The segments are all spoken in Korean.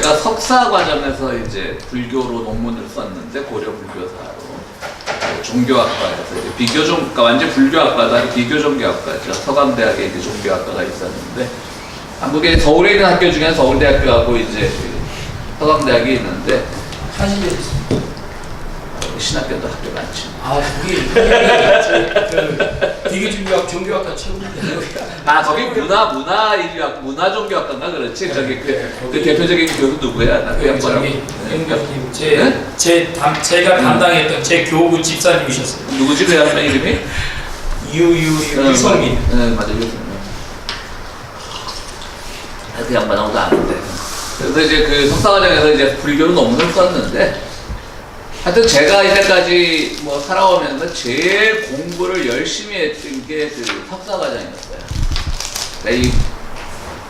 제가 석사 과정에서 이제 불교로 논문을 썼는데 고려 불교사로 종교학과에서 이제 비교종, 완전 불교학과가 아니고 비교종교학과죠. 서강대학에 이제 종교학과가 있었는데 한국에 서울에 있는 학교 중에는 서울대학교하고 이제 서강대학이 있는데 사실이 있습니다. 신학교도 학교 많지. 아, 그게 비교종교학 종교학과 최고인데. 아, 거기 문화종교학과인가 그렇지? 저기 그 대표적인 교수 누구야? 나 그 양반. 영감님, 제가 담당했던 제 교부 집사님이셨어요. 누구지 그 양반 이름이? 유성민. 네, 맞아 유성민. 그 양반하고도 아는데. 그래서 이제 그 석사과정에서 이제 불교로 논문을 썼는데. 하여튼 제가 이때까지 뭐 살아오면서 제일 공부를 열심히 했던 게 그 석사과정이었어요. 그러니까 이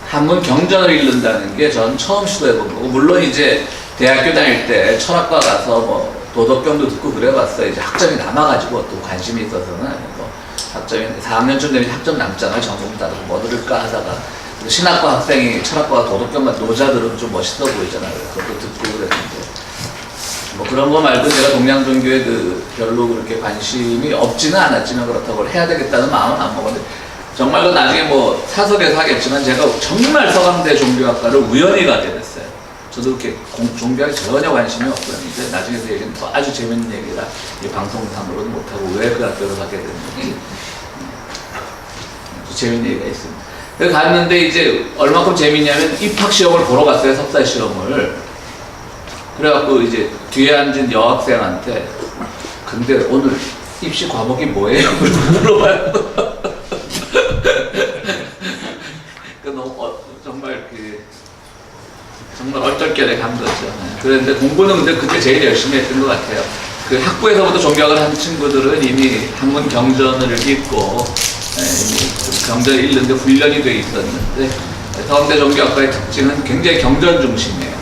한문 경전을 읽는다는 게 전 처음 시도해본 거고, 물론 이제 대학교 다닐 때 철학과 가서 뭐 도덕경도 듣고 그래봤어요. 이제 학점이 남아가지고 또 관심이 있어서는 뭐 학점이 4학년쯤 되면 학점 남잖아요. 전공 따르고 뭐 들을까 하다가 신학과 학생이 철학과 도덕경만 노자들은 좀 멋있어 보이잖아요. 그것도 듣고 그랬는데. 뭐 그런 거 말고 제가 동양종교에 별로 그렇게 관심이 없지는 않았지만 그렇다고 해야 되겠다는 마음은 안 먹었는데 정말로 나중에 뭐 사석에서 하겠지만 제가 정말 서강대 종교학과를 우연히 가게 됐어요. 저도 그렇게 종교학에 전혀 관심이 없었는데 나중에 그 얘기는 또 아주 재밌는 얘기라 이 방송상으로는 못하고 왜 그 학교를 가게 됐는지 재밌는 얘기가 있습니다. 그래서 갔는데 이제 얼마큼 재밌냐면 입학시험을 보러 갔어요. 석사시험을. 그래갖고 이제 뒤에 앉은 여학생한테 근데 오늘 입시 과목이 뭐예요? 물어봐요. 그 너무 정말 얼떨결에 간 거죠. 그런데 공부는 근데 그때 제일 열심히 했던 것 같아요. 그 학부에서부터 종교학을 한 친구들은 이미 한문 경전을 읽고 이미 경전을 읽는데 훈련이 돼 있었는데 서강대 종교학과의 특징은 굉장히 경전 중심이에요.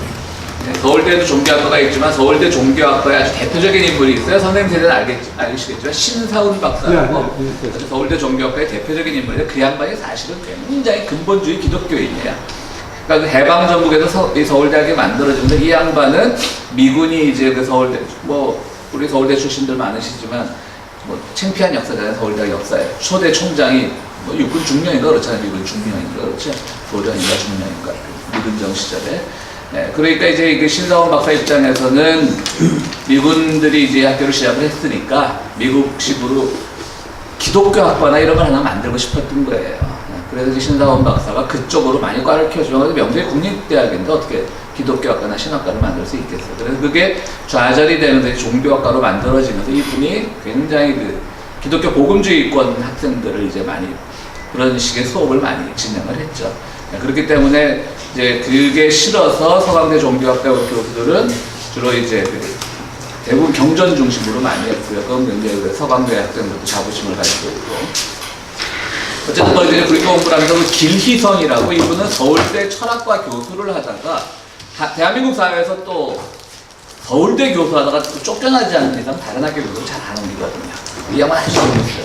서울대도 종교학과가 있지만 서울대 종교학과에 아주 대표적인 인물이 있어요. 선생님 세대는 알시겠지만 신사훈 박사라고 서울대 종교학과의 대표적인 인물인데 그 양반이 사실은 굉장히 근본주의 기독교인이에요. 그러니까 그 해방 전국에서 서울대학이 만들어지는데 이 양반은 미군이 이제 그 서울대 우리 서울대 출신들 많으시지만 뭐 창피한 역사잖아요. 서울대학 역사에 초대 총장이 뭐 육군 중령인가 그렇잖아요. 미군 중령인가 그렇죠. 도련인가 중령인가 미군정 시절에. 네, 그러니까 이제 그 신사원 박사 입장에서는 미군들이 이제 학교를 시작을 했으니까 미국식으로 기독교 학과나 이런 걸 하나 만들고 싶었던 거예요. 네, 그래서 이제 신사원 박사가 그쪽으로 많이 과를 켜주면 명동의 국립대학인데 어떻게 기독교 학과나 신학과를 만들 수 있겠어요. 그래서 그게 좌절이 되면서 종교학과로 만들어지면서 이분이 굉장히 그 기독교 복음주의권 학생들을 이제 많이 그런 식의 수업을 많이 진행을 했죠. 네, 그렇기 때문에 이제 그게 싫어서 서강대 종교학과 교수들은 주로 이제 대부분 경전 중심으로 많이 했고요. 그건 이제 서강대 학생들도 자부심을 가지고 있고. 어쨌든 뭐 이제 불교 공부를 하면서 길희성이라고 이분은 서울대 철학과 교수를 하다가 대한민국 사회에서 또 서울대 교수 하다가 또 쫓겨나지 않는 이상 다른 학교 교수를 잘 안 옮기거든요. 이 양반 아주 재밌어요.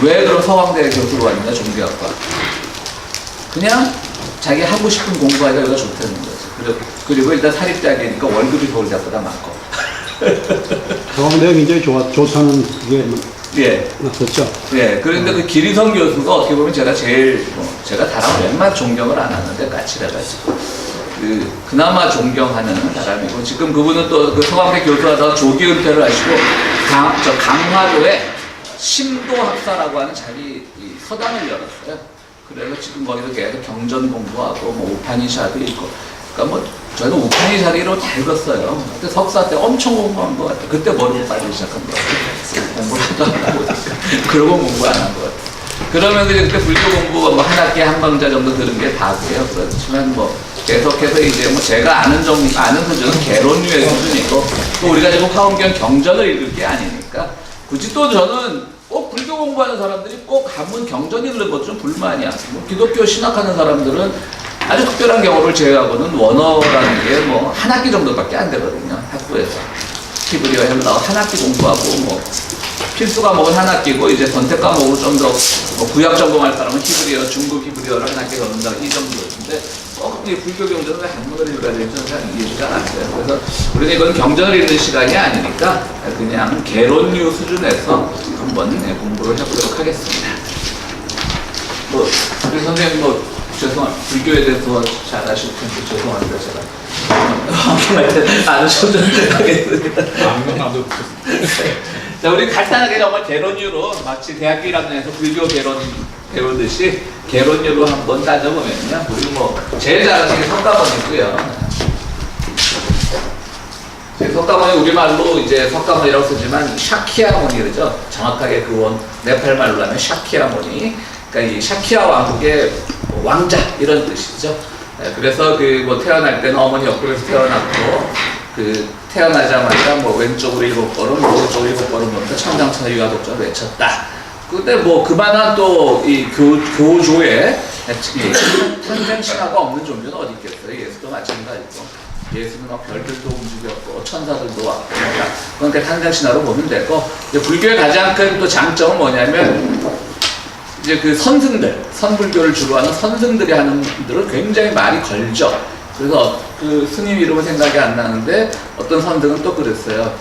왜 그럼 서강대 교수로 왔느냐 종교학과. 그냥 자기 하고 싶은 공부하기가 여기가 좋다는 거죠. 그리고 일단 사립대학이니까 월급이 서울대학보다 많고. 서강대가 굉장히 좋다는 그게 예. 맞죠? 예. 그런데 그 기리성 교수가 어떻게 보면 제가 제일 제가 다른 웬만 존경을 안 하는데 까칠해가지고 그나마 존경하는 사람이고 지금 그분은 또 그 서강대 교수하다가 조기 은퇴를 하시고 강화도에 심도학사라고 하는 자기 서당을 열었어요. 그래서 지금 거기서 계속 경전 공부하고 뭐 우파니샤드 읽고 그러니까 뭐 저는 우파니샤드로 다 읽었어요. 그때 석사 때 엄청 공부한 것 같아요. 그때 머리를 빠지기 시작한 것 같아요. 공부를 하도 안 하고 그러고 공부 안 한 것 같아요. 그러면서 그때 불교 공부 뭐 한 학기에 한 강좌 정도 들은 게 다고요. 그렇지만 뭐 계속해서 이제 뭐 제가 아는 수준은 개론류의 수준이고 또 우리가 지금 화엄경 경전을 읽을 게 아니니까 굳이 또 저는 꼭 불교 공부하는 사람들이 꼭 한문 경전 읽는 것 좀 불만이야. 뭐 기독교 신학하는 사람들은 아주 특별한 경우를 제외하고는 원어라는 게 뭐 한 학기 정도밖에 안 되거든요. 학부에서 히브리어 헬라어 한 학기 공부하고 뭐 필수 과목은 한 학기고 이제 선택 과목은 좀 더 뭐 구약 전공할 사람은 히브리어, 중국 히브리어를 한 학기 넣는다 이 정도였는데 이 불교 경전을 왜 한문으로 읽어야 될지 잘 이해가 안 돼요. 그래서 우리는 이건 경전을 읽는 시간이 아니니까 그냥 개론류 수준에서 한번 공부를 해보도록 하겠습니다. 뭐 우리 선생님 뭐 불교에 대해서 잘 아실 텐데 죄송합니다 제가 안 소전하겠습니다. 나도 자, 우리 간단하게 정말 개론류로 마치 대학교 1학년에서 불교 개론 배우듯이 개론류로 한번 따져보면요. 우리 뭐 제일 잘하시는 게 석가모니고요. 석가모니 우리말로 이제 석가모니라고 쓰지만 샤키야모니 그러죠. 정확하게 그 네팔 말로 하면 샤키야모니. 그러니까 이 샤키야 왕국의 왕자 이런 뜻이죠. 그래서 그 뭐 태어날 때는 어머니 옆구리에서 태어났고 그 태어나자마자 뭐 왼쪽으로 7걸음, 오른쪽으로 7걸음 보니까 천당천하 유아독자를 외쳤다. 근데 뭐 그만한 또 이 교조에 탄생 신화가 없는 종교는 어디 있겠어요? 예수도 마찬가지고 예수는 막 별들도 움직였고 천사들도 왔고 그러니까 탄생 신화로 보면 되고 불교의 가장 큰 또 장점은 뭐냐면 이제 그 선승들, 선불교를 주로 하는 선승들이 하는 분들은 굉장히 말이 걸죠. 그래서 그 스님 이름은 생각이 안 나는데 어떤 선생은 또 그랬어요.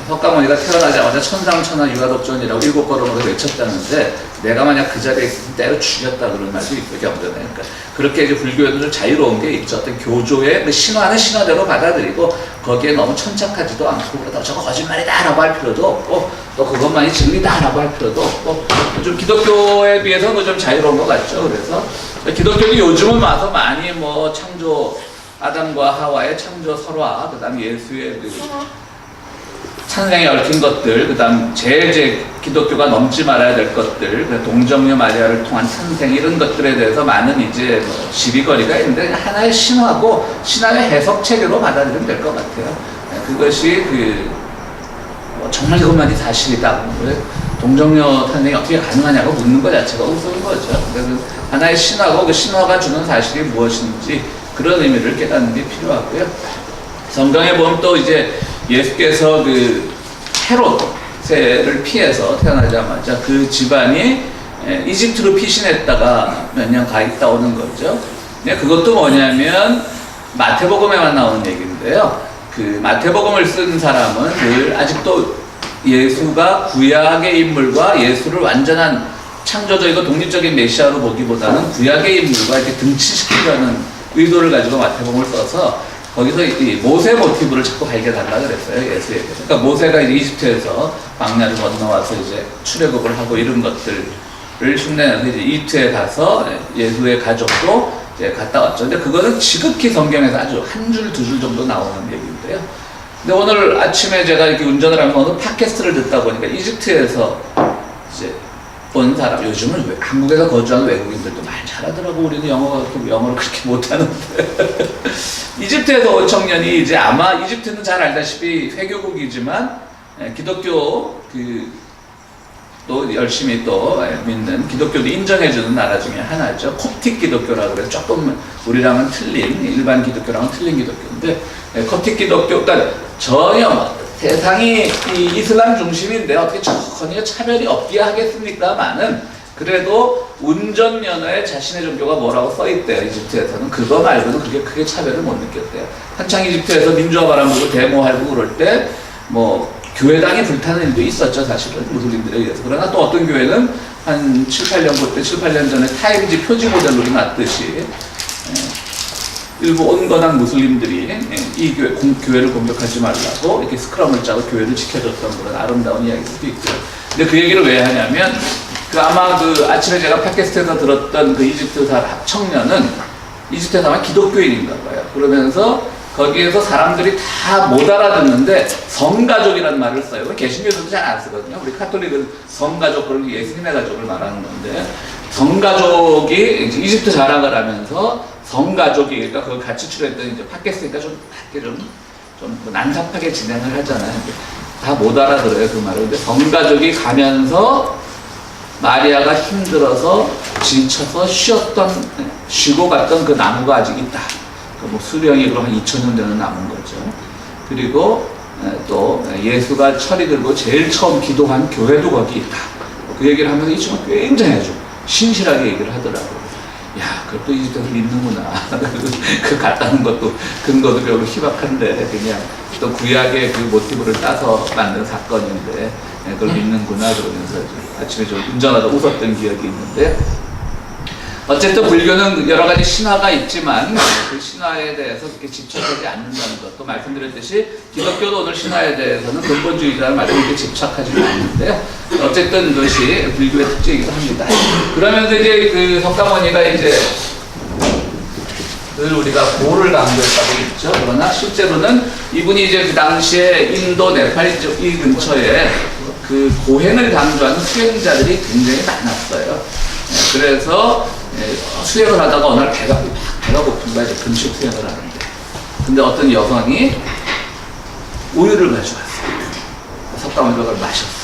석가모니가 태어나자마자 천상천하 유아독존이라고 7걸음으로 외쳤다는데 내가 만약 그 자리에 있으면 때려 죽였다 그런 말도 있고 경전에. 그러니까 그렇게 이제 불교에도 좀 자유로운 게 있죠. 어떤 교조의 그 신화는 신화대로 받아들이고 거기에 너무 천착하지도 않고 그러다 저거 거짓말이다 라고 할 필요도 없고 또 그것만이 진리다 라고 할 필요도 없고 좀 기독교에 비해서는 좀 자유로운 것 같죠. 그래서 기독교는 요즘은 와서 많이 뭐 창조 아담과 하와의 창조 설화, 그 다음 예수의 그 찬양에 얽힌 것들, 그 다음 제일 기독교가 넘지 말아야 될 것들, 동정녀 마리아를 통한 탄생 이런 것들에 대해서 많은 이제 뭐 시비거리가 있는데 하나의 신화고 신화의 해석 체계로 받아들이면 될 것 같아요. 그것이 뭐 정말 이것만이 사실이다. 동정녀 탄생이 어떻게 가능하냐고 묻는 것 자체가 우스운 거죠. 그래서 하나의 신화고 그 신화가 주는 사실이 무엇인지 그런 의미를 깨닫는 게 필요하고요. 성경에 보면 또 이제 예수께서 그 헤롯을 피해서 태어나자마자 그 집안이 이집트로 피신했다가 몇 년 가 있다 오는 거죠. 그것도 뭐냐면 마태복음에만 나오는 얘기인데요. 그 마태복음을 쓴 사람은 늘 아직도 예수가 구약의 인물과 예수를 완전한 창조적이고 독립적인 메시아로 보기보다는 구약의 인물과 이렇게 등치시키려는 의도를 가지고 마태복음을 써서 거기서 이 모세 모티브를 자꾸 발견한다 그랬어요, 예수에게. 그러니까 모세가 이제 이집트에서 광야를 건너와서 이제 출애굽을 하고 이런 것들을 흉내내서 이제 이집트에 가서 예수의 가족도 이제 갔다 왔죠. 근데 그거는 지극히 성경에서 아주 한 줄, 두 줄 정도 나오는 얘기인데요. 근데 오늘 아침에 제가 이렇게 운전을 하면서 오늘 팟캐스트를 듣다 보니까 이집트에서 이제 본 사람, 요즘은 한국에서 거주하는 외국인들도 말 잘하더라고. 우리는 영어를 그렇게 못하는데. 이집트에서 온 청년이 이제 아마 이집트는 잘 알다시피 회교국이지만 기독교 또 열심히 또 믿는 기독교도 인정해주는 나라 중에 하나죠. 콥틱 기독교라고 그래서 조금 우리랑은 틀린 일반 기독교랑은 틀린 기독교인데 콥틱 기독교 그러니까 전혀 세상이 이 이슬람 중심인데 어떻게 전혀 차별이 없게 하겠습니까만은 그래도 운전면허에 자신의 종교가 뭐라고 써있대요. 이집트에서는. 그거 말고는 그렇게 크게 차별을 못 느꼈대요. 한창 이집트에서 민주화 바람 불고 데모하고 그럴 때 뭐 교회당이 불타는 일도 있었죠. 사실은 무슬림들에 의해서. 그러나 또 어떤 교회는 한 7, 8년 전에 타임지 표지 모델로 놨듯이 일부 온건한 무슬림들이 이 교회를 공격하지 말라고 이렇게 스크럼을 짜고 교회를 지켜줬던 그런 아름다운 이야기일 수도 있고요. 근데 그 얘기를 왜 하냐면 아마 그 아침에 제가 팟캐스트에서 들었던 그 이집트 청년은 이집트 사람 기독교인인가 봐요. 그러면서 거기에서 사람들이 다 못 알아듣는데 성가족이라는 말을 써요. 개신교들도 잘 안 쓰거든요. 우리 카톨릭은 성가족, 그리고 예수님의 가족을 말하는 건데 성가족이 이집트 자랑을 하면서 성가족이 그러니까 그걸 같이 출연했던 이제 팟캐스트니까 좀 난잡하게 진행을 하잖아요. 다 못 알아들어요 그 말을. 근데 성가족이 가면서 마리아가 힘들어서 지쳐서 쉬고 갔던 그 나무가 아직 있다. 뭐 수령이 그럼 한 2000년 되는 나무인 거죠. 그리고 또 예수가 철이 들고 제일 처음 기도한 교회도 거기 있다. 그 얘기를 하면서 이 친구가 굉장히 아주 신실하게 얘기를 하더라고요. 야, 그것도 이집트에서 믿는구나. 그 갔다는 것도 근거도 별로 희박한데 그냥 또 구약의 그 모티브를 따서 만든 사건인데 그걸 믿는구나 그러면서 아침에 좀 운전하다 웃었던 기억이 있는데 어쨌든 불교는 여러 가지 신화가 있지만 그 신화에 대해서 그렇게 집착하지 않는다는 것. 또 말씀드렸듯이 기독교도 오늘 신화에 대해서는 근본주의자는 말에 그렇게 집착하지는 않는데요. 어쨌든 그것이 불교의 특징이기도 합니다. 그러면서 이제 그 석가모니가 이제 늘 우리가 고를 강조했다고 있죠. 그러나 실제로는 이분이 이제 그 당시에 인도, 네팔 쪽 이 근처에 그 고행을 강조하는 수행자들이 굉장히 많았어요. 그래서 수행을 하다가 어느 날 배가 고픈 거야. 금식 수행을 하는데. 근데 어떤 여성이 우유를 가져왔어요. 석가모니가 그걸 마셨어요.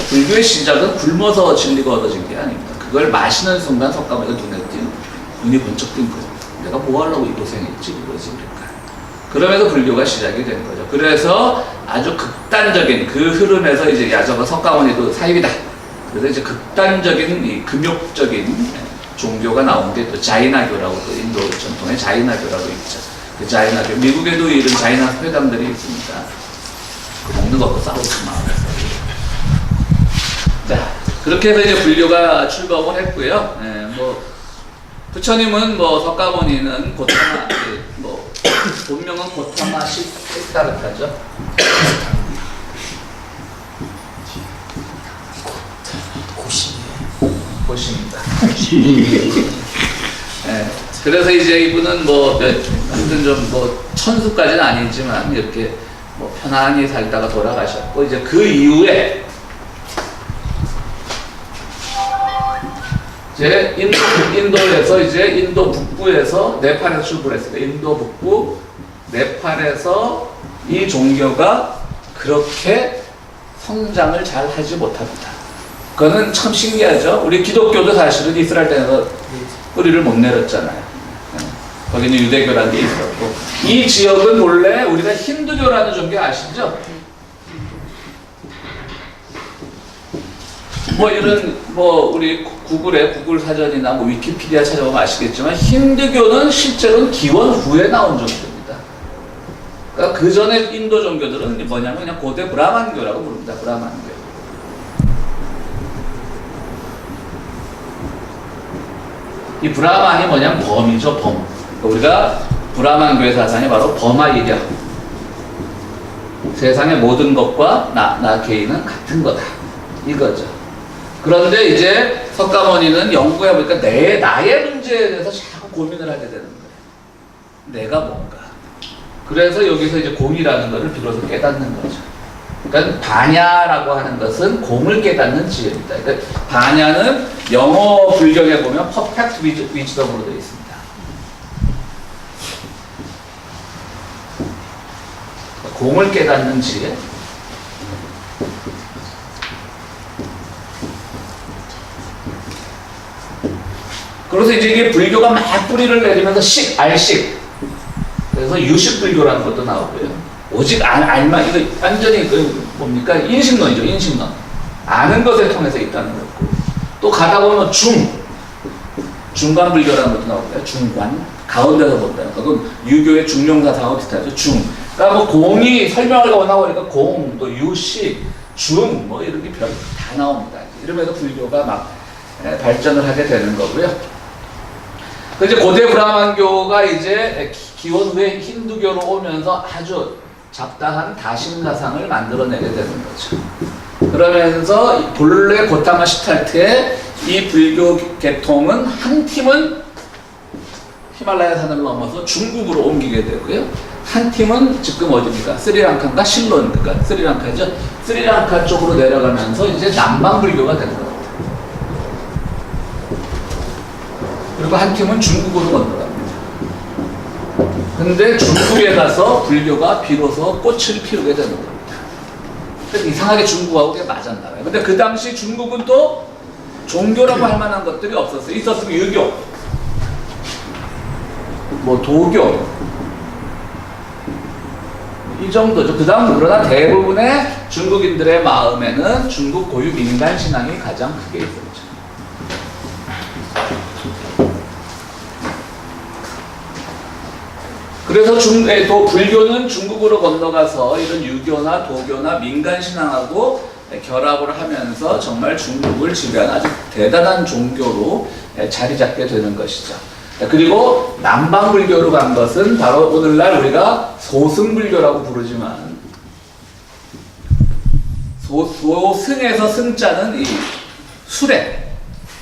불교의 시작은 굶어서 진리가 얻어진 게 아닙니다. 그걸 마시는 순간 석가모니가 눈이 번쩍 뜬 거예요. 내가 뭐 하려고 이 고생했지? 이거지. 그러면서 불교가 시작이 된 거죠. 그래서 아주 극단적인 그 흐름에서 이제 야저가 석가모니도 사입이다. 그래서 이제 극단적인 이 금욕적인 종교가 나온 게 또 자이나교라고 또 인도 전통의 자이나교라고 있죠. 그 자이나교 미국에도 이런 자이나 회담들이 있습니다. 그 먹는 것도 싸우지 마. 자 그렇게 해서 이제 불교가 출범을 했고요. 뭐 부처님은 뭐 석가모니는 고타마 뭐 본명은 고타마 시타르타죠. 고심입니다. 그래서 이제 이분은 뭐 아무튼 좀 뭐 천수까지는 아니지만 이렇게 뭐 편안히 살다가 돌아가셨고 이제 그 이후에 이제 인도에서 이제 인도 북부에서 네팔에서 출발했습니다. 인도 북부 네팔에서 이 종교가 그렇게 성장을 잘 하지 못합니다. 그거는 참 신기하죠. 우리 기독교도 사실은 이스라엘 땅에서 뿌리를 못 내렸잖아요. 거기는 유대교라는 게 있었고 이 지역은 원래 우리가 힌두교라는 종교 아시죠? 뭐 이런 뭐 우리 구글 사전이나 뭐 위키피디아 찾아보면 아시겠지만 힌두교는 실제로는 기원 후에 나온 종교입니다. 그러니까 그 전에 인도 종교들은 뭐냐면 그냥 고대 브라만교라고 부릅니다. 브라만교. 이 브라만이 뭐냐면 범이죠, 범. 우리가 브라만교의 사상이 바로 범아이력. 세상의 모든 것과 나 개인은 같은 거다. 이거죠. 그런데 이제 석가모니는 연구해 보니까 나의 문제에 대해서 자꾸 고민을 하게 되는 거예요. 내가 뭔가. 그래서 여기서 이제 공이라는 것을 비로소 깨닫는 거죠. 그러니까 바냐라고 하는 것은 공을 깨닫는 지혜입니다. 그러니까 바냐는 영어 불경에 보면 퍼펙트 위즈덤으로 되어 있습니다. 공을 깨닫는 지혜. 그래서 이제 이게 불교가 막 뿌리를 내리면서 알식. 그래서 유식불교라는 것도 나오고요. 오직 알만, 이거 완전히 뭡니까? 인식론이죠, 인식론. 아는 것을 통해서 있다는 거고. 또 가다 보면 중간불교라는 것도 나오고요. 중간. 가운데서 본다는 거. 그건 유교의 중용사상하고 비슷하죠. 그러니까 뭐 공이 설명하려고 나오니까 공, 또 유식, 뭐 이런 게 다 나옵니다. 이러면서 불교가 막 발전을 하게 되는 거고요. 이제 고대 브라만교가 이제 기원 후에 힌두교로 오면서 아주 잡다한 다심사상을 만들어내게 되는 거죠. 그러면서 본래 고타마 시타르트의 이 불교 계통은 한 팀은 히말라야 산을 넘어서 중국으로 옮기게 되고요. 한 팀은 지금 어디입니까? 스리랑카인가 실론입니까? 스리랑카죠. 스리랑카 쪽으로 내려가면서 이제 남방 불교가 되는 겁니다. 그리고 한 팀은 중국으로 건너갑니다. 근데 중국에 가서 불교가 비로소 꽃을 피우게 되는 겁니다. 그래서 이상하게 중국하고 그게 맞았나 봐요. 근데 그 당시 중국은 또 종교라고 할 만한 것들이 없었어요. 있었으면 유교, 뭐 도교, 이 정도죠. 그 다음 그러나 대부분의 중국인들의 마음에는 중국 고유 민간 신앙이 가장 크게 있었죠. 그래서 또 불교는 중국으로 건너가서 이런 유교나 도교나 민간 신앙하고 결합을 하면서 정말 중국을 지배하는 아주 대단한 종교로 자리 잡게 되는 것이죠. 그리고 남방불교로 간 것은 바로 오늘날 우리가 소승불교라고 부르지만, 소승에서 승자는 이 수레,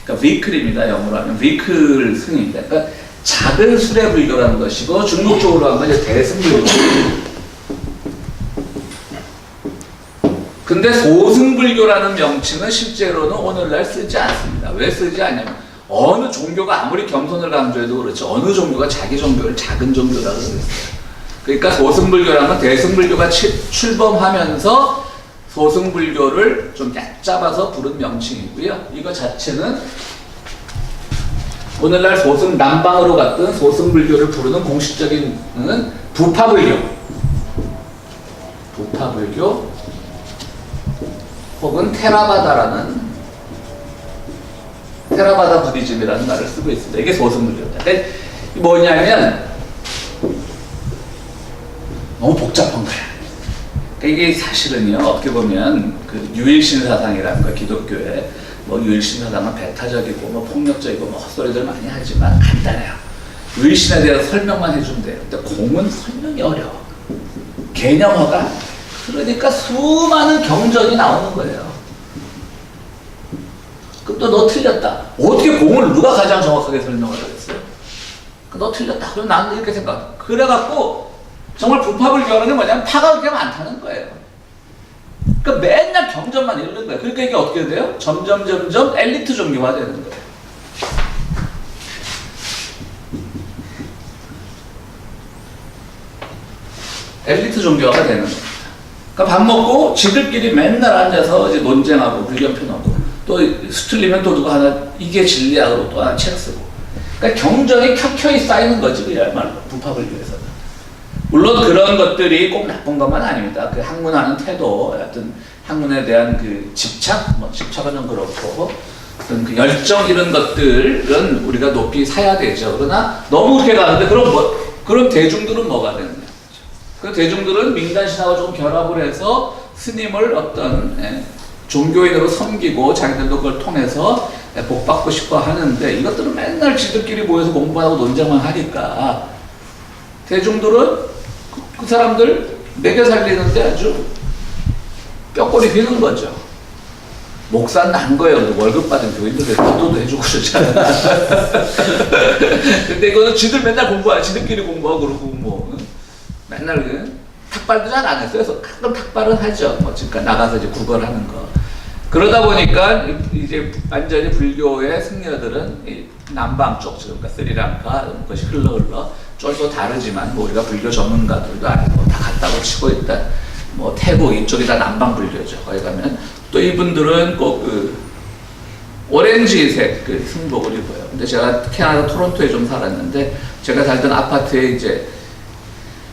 그러니까 위클입니다. 영어로 하면 위클 승입니다. 그러니까 작은 수레 불교라는 것이고, 중국 쪽으로 가면 이제 대승불교. 근데 소승불교라는 명칭은 실제로는 오늘날 쓰지 않습니다. 왜 쓰지 않냐면, 어느 종교가 아무리 겸손을 강조해도 그렇지, 어느 종교가 자기 종교를 작은 종교라고 그랬어요. 그러니까 소승불교라면 대승불교가 출범하면서 소승불교를 좀 얕잡아서 부른 명칭이고요. 이거 자체는 오늘날 남방으로 갔던 소승불교를 부르는 공식적인 부파불교 혹은 테라바다라는 테라바다 부디즘이라는 말을 쓰고 있습니다. 이게 소승불교입니다. 근데 뭐냐면 너무 복잡한 거야. 이게 사실은요, 어떻게 보면 그 유일신 사상이라는 거, 기독교에 뭐 유일신 사상은 배타적이고 뭐 폭력적이고 뭐 헛소리들 많이 하지만 간단해요. 유일신에 대해서 설명만 해주면 돼요. 근데 공은 설명이 어려워. 개념화가. 그러니까 수많은 경전이 나오는 거예요. 그럼 또 너 틀렸다. 어떻게 공을 누가 가장 정확하게 설명을 하겠어요? 너 틀렸다. 그럼 나는 이렇게 생각. 그래갖고 정말 부파불교라는 게 뭐냐면 파가 그렇게 많다는 거예요. 그러니까 맨날 경전만 읽는 거예요. 그러니까 이게 어떻게 돼요? 점점 엘리트 종교가 되는 거예요. 엘리트 종교가 되는 겁니다. 그러니까 밥 먹고 지들끼리 맨날 앉아서 이제 논쟁하고 불견 펴놓고 또 수틀리면 또 누가 하나 이게 진리야 그러고 또 하나 책 쓰고. 그러니까 경전이 켜켜이 쌓이는 거지 그야말로 부파불교에서는. 물론 그런 것들이 꼭 나쁜 것만 아닙니다. 그 학문하는 태도, 하여튼 학문에 대한 그 집착, 집착은 좀 그렇고 어떤 그 열정 이런 것들은 우리가 높이 사야 되죠. 그러나 너무 그렇게 가는데 그럼 대중들은 뭐가 되느냐? 그 대중들은 민간신하고 좀 결합을 해서 스님을 어떤 종교인으로 섬기고 자기들도 그걸 통해서 복받고 싶어 하는데 이것들은 맨날 지들끼리 모여서 공부하고 논쟁만 하니까 대중들은 그 사람들 먹여 살리는데 아주 뼈꼬리 휘는 거죠. 목사 난 거예요. 월급 받은 교인들 기도도 해주고 그러잖아. 근데 이거는 지들 맨날 지들끼리 공부하고 그러고 뭐 맨날 탁발도 잘 안 했어요. 그래서 가끔 탁발은 하죠. 그러니까 나가서 이제 구걸하는 거. 그러다 보니까 이제 완전히 불교의 승려들은 이 남방 쪽, 그러니까 스리랑카 이런 것이 흘러 쫄도 다르지만 뭐 우리가 불교 전문가들도 아니고 다 같다고 치고 있다. 뭐 태국 이쪽이 다 남방 불교죠. 거기 가면 또 이분들은 꼭 그 오렌지색 그 승복을 입어요. 근데 제가 캐나다 토론토에 좀 살았는데 제가 살던 아파트에 이제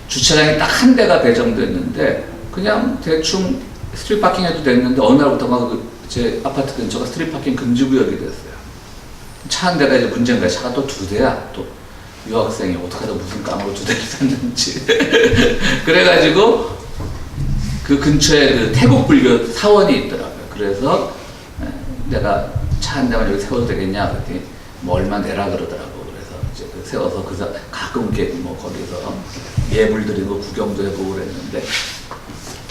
주차장이 딱 한 대가 배정됐는데 그냥 대충 스트리트 파킹 해도 됐는데 어느 날부터가 제 아파트 근처가 스트리트 파킹 금지 구역이 됐어요. 차 한 대가 이제 문제인가 차가 또 두 대야. 또 유학생이 어떻게 하다 무슨 깡으로 두 대를 샀는지. 그래가지고 그 근처에 그 태국 불교 사원이 있더라고요. 그래서 내가 차 한 대만 여기 세워도 되겠냐 그랬더니 뭐 얼마 내라 그러더라고. 그래서 이제 그 세워서 가끔 이렇게 뭐 거기서 예물 드리고 구경도 해보고 그랬는데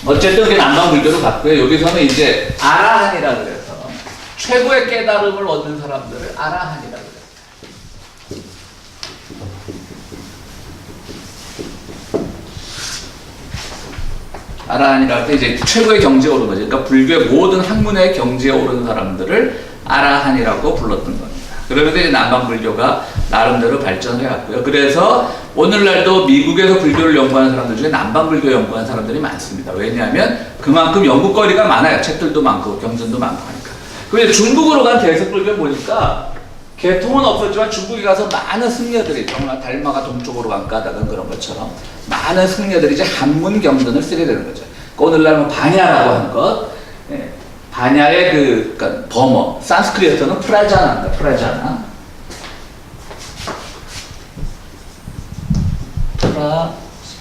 어쨌든 그게 남방불교로 갔고요. 여기서는 이제 아라한이라 그래서 최고의 깨달음을 얻는 사람들을 아라한이라 그래요. 아라한이라 할 때 이제 최고의 경지에 오른 거죠. 그러니까 불교의 모든 학문의 경지에 오른 사람들을 아라한이라고 불렀던 겁니다. 그러면서 이제 남방불교가 나름대로 발전해 왔고요. 그래서 오늘날도 미국에서 불교를 연구하는 사람들 중에 남방불교 연구하는 사람들이 많습니다. 왜냐하면 그만큼 연구거리가 많아요. 책들도 많고 경전도 많고 하니까. 그런데 중국으로 간 대승불교 보니까 개통은 없었지만 중국에 가서 많은 승려들이 정말 달마가 동쪽으로 간 까닭은 그런 것처럼 많은 승려들이 이제 한문 경전을 쓰게 되는 거죠. 그러니까 오늘날 뭐 반야라고 하는 것, 반야의 그러니까 범어, 산스크리트어는 프라자나입니다.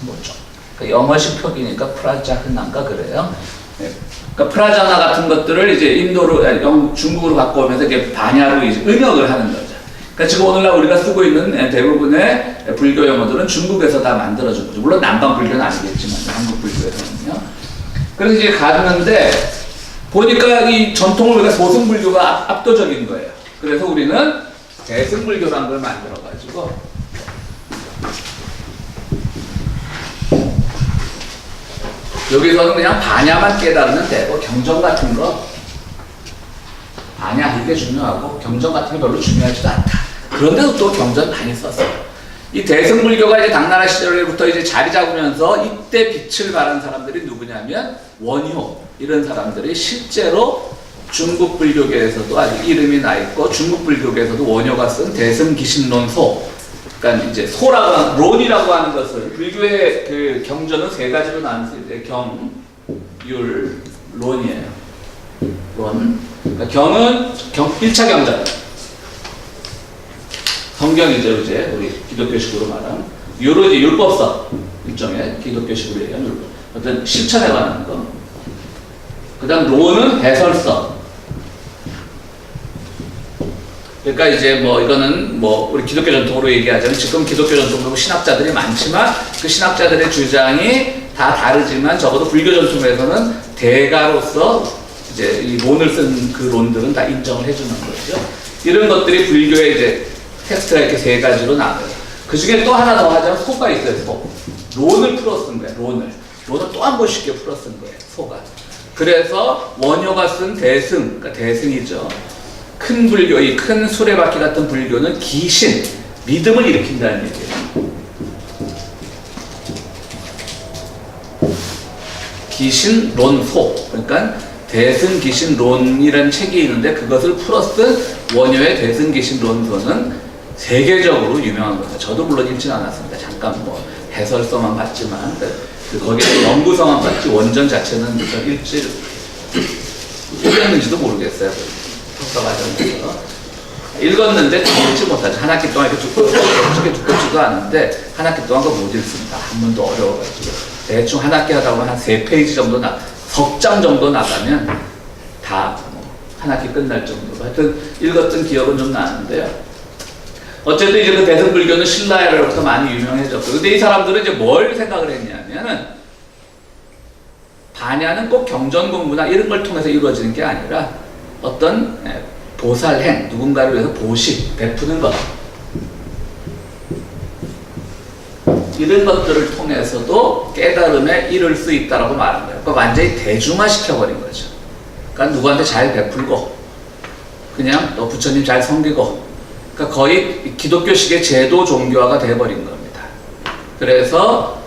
뭐죠? 그러니까 영어식 표기니까 프라자흐나인가 그래요. 네. 그러니까 프라자나 같은 것들을 이제 인도로, 중국으로 바꿔오면서 이게 반야로 이제 은역을 하는 거죠. 그러니까 지금 오늘날 우리가 쓰고 있는 대부분의 불교 용어들은 중국에서 다 만들어진 거죠. 물론 남방 불교는 아니겠지만 한국 불교에서는요. 그래서 이제 가는데 보니까 이 전통을 우리가 소승불교가 압도적인 거예요. 그래서 우리는 대승불교라는 걸 만들어가지고 여기서는 그냥 반야만 깨달으면 되고 경전 같은 거 반야 이게 중요하고 경전 같은 게 별로 중요하지도 않다. 그런데도 또 경전 많이 썼어요. 이 대승불교가 이제 당나라 시절부터 이제 자리 잡으면서 이때 빛을 발한 사람들이 누구냐면 원효 이런 사람들이 실제로 중국 불교계에서도 아주 이름이 나 있고 중국 불교계에서도 원효가 쓴 대승기신론소, 그러니까 이제 소라고 론이라고 하는 것을 불교의 그 경전은 세 가지로 나누는데 경, 율, 론이에요. 론. 그러니까 경은 1차 경전. 성경이죠, 이제 우리 기독교식으로 말하는. 율은 이제 율법서, 일종의 기독교식으로 얘기하는 율법. 어떤 실천에 관한 거. 그 다음 론은 해설서. 그러니까 이제 뭐 이거는 뭐 우리 기독교 전통으로 얘기하자면 지금 기독교 전통으로 신학자들이 많지만 그 신학자들의 주장이 다 다르지만 적어도 불교 전통에서는 대가로서 이제 이 론을 쓴 그 론들은 다 인정을 해주는 거죠. 이런 것들이 불교의 이제 텍스트가 이렇게 세 가지로 나눠요. 그 중에 또 하나 더 하자면 소가 있어요, 소. 론을 풀어 쓴 거예요, 론을. 론을 또 한 번 쉽게 풀어 쓴 거예요, 소가. 그래서 원효가 쓴 대승, 그러니까 대승이죠. 큰 불교, 이 큰 수레바퀴 같은 불교는 기신, 믿음을 일으킨다는 얘기예요. 기신, 론, 소. 그러니까 대승기신론이라는 책이 있는데 그것을 풀어 쓴 원효의 대승기신론서는 세계적으로 유명한 겁니다. 저도 물론 읽지는 않았습니다. 잠깐 뭐 해설서만 봤지만 거기에 연구서만 봤지 원전 자체는 읽었는지도 모르겠어요. 석사 과정에서 읽었는데 다 읽지 못하죠. 한 학기 동안 이렇게 두껍지도 않은데 한 학기 동안 그거 못 읽습니다. 한문도 어려워가지고 대충 한 학기 하다 보면 한 3페이지 정도 석 장 정도 나가면 다 한 학기 끝날 정도로 하여튼 읽었던 기억은 좀 나는데요. 어쨌든 이제 그 대승불교는 신라에로부터 많이 유명해졌고, 근데 이 사람들은 이제 뭘 생각을 했냐면은 반야는 꼭 경전 공부나 이런 걸 통해서 이루어지는 게 아니라 어떤 보살행, 누군가를 위해서 보식, 베푸는 것, 이런 것들을 통해서도 깨달음에 이를 수 있다라고 말한 거예요. 그러니까 완전히 대중화시켜버린 거죠. 그러니까 누구한테 잘 베풀고 그냥 너 부처님 잘 섬기고, 그러니까 거의 기독교식의 제도 종교화가 돼버린 겁니다. 그래서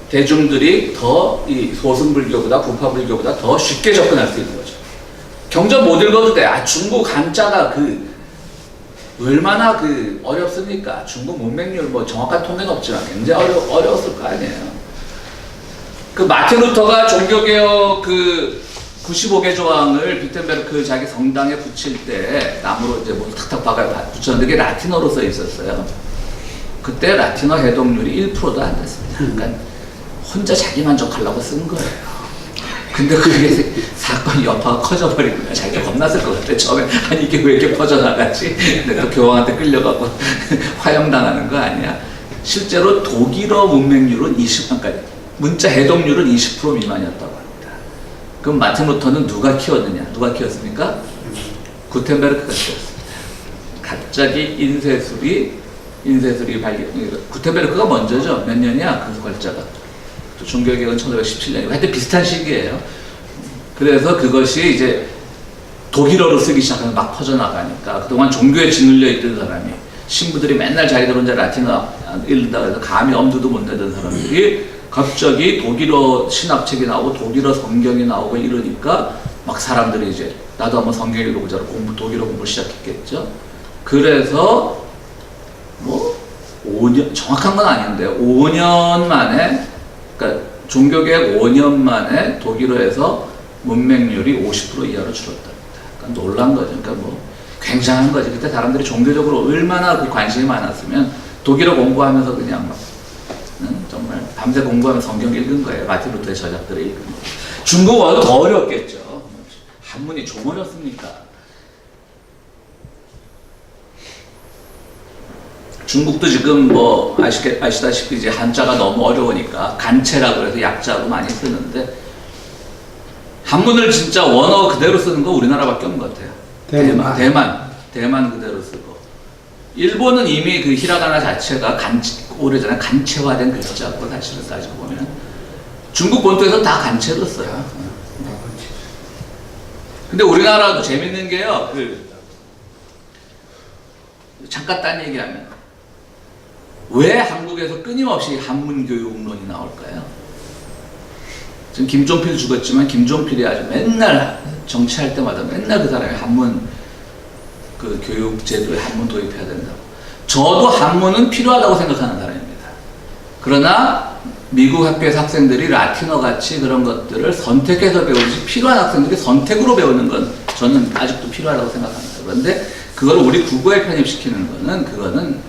대중들이 더 이 소승불교보다 부파불교보다 더 쉽게 접근할 수 있는 거죠. 경전 못 읽어도 돼. 중국 한자가 얼마나 어렵습니까? 중국 문맹률 뭐 정확한 통계는 없지만 굉장히 어려웠을 거 아니에요. 그 마틴 루터가 종교개혁 95개 조항을 비텐베르크 자기 성당에 붙일 때 나무로 이제 뭐 탁탁 박아 붙였는데 그게 라틴어로 써 있었어요. 그때 라틴어 해독률이 1%도 안 됐습니다. 그러니까 혼자 자기 만족하려고 쓴 거예요. 근데 그게 사건이 여파가 커져버린 거야. 자기가 겁났을 것 같아. 처음에 아니 이게 왜 이렇게 퍼져나가지? 내가 교황한테 끌려가고 화형당하는 거 아니야? 실제로 독일어 문맹률은 20%까지, 문자 해독률은 20% 미만이었다고 합니다. 그럼 마틴 루터는 누가 키웠느냐? 누가 키웠습니까? 구텐베르크가 키웠습니다. 갑자기 인쇄술이 발견. 구텐베르크가 먼저죠. 몇 년이야? 그 글자가. 종교개혁은 1517년이고 하여튼 비슷한 시기예요. 그래서 그것이 이제 독일어로 쓰기 시작하면 막 퍼져나가니까 그동안 종교에 짓눌려 있던 사람이, 신부들이 맨날 자기들 혼자 라틴어 읽는다고 해서 감히 엄두도 못 내던 사람들이 갑자기 독일어 신학책이 나오고 독일어 성경이 나오고 이러니까 막 사람들이 이제 나도 한번 성경 읽어보자 독일어 공부 시작했겠죠. 그래서 뭐 5년, 정확한 건 아닌데 5년 만에, 그러니까 종교개혁 5년 만에 독일어에서 문맹률이 50% 이하로 줄었답니다. 그러니까 놀란 거죠. 그러니까 뭐 굉장한 거지. 그때 사람들이 종교적으로 얼마나 관심이 많았으면 독일어 공부하면서 그냥 막 정말 밤새 공부하면서 성경 읽은 거예요. 마틴 루터의 저작들을 읽은 거예요. 중국어도 더 어렵겠죠. 한문이 좀 어렵습니까? 중국도 지금 뭐 아시다시피 이제 한자가 너무 어려우니까 간체라고 해서 약자로 많이 쓰는데 한문을 진짜 원어 그대로 쓰는 거 우리나라밖에 없는 것 같아요. 대만 그대로 쓰고. 일본은 이미 그 히라가나 자체가 오래전에 간체화된 글자고 사실은 따지고 보면 중국 본토에서 다 간체로 써요. 근데 우리나라도 재밌는 게요. 잠깐 딴 얘기하면 왜 한국에서 끊임없이 한문 교육론이 나올까요? 지금 김종필 죽었지만 김종필이 아주 맨날 정치할 때마다 맨날 그 사람이 한문 그 교육 제도에 한문 도입해야 된다고. 저도 한문은 필요하다고 생각하는 사람입니다. 그러나 미국 학교에서 학생들이 라틴어 같이 그런 것들을 선택해서 배우지 필요한 학생들이 선택으로 배우는 건 저는 아직도 필요하다고 생각합니다. 그런데 그걸 우리 국어에 편입시키는 거는 그거는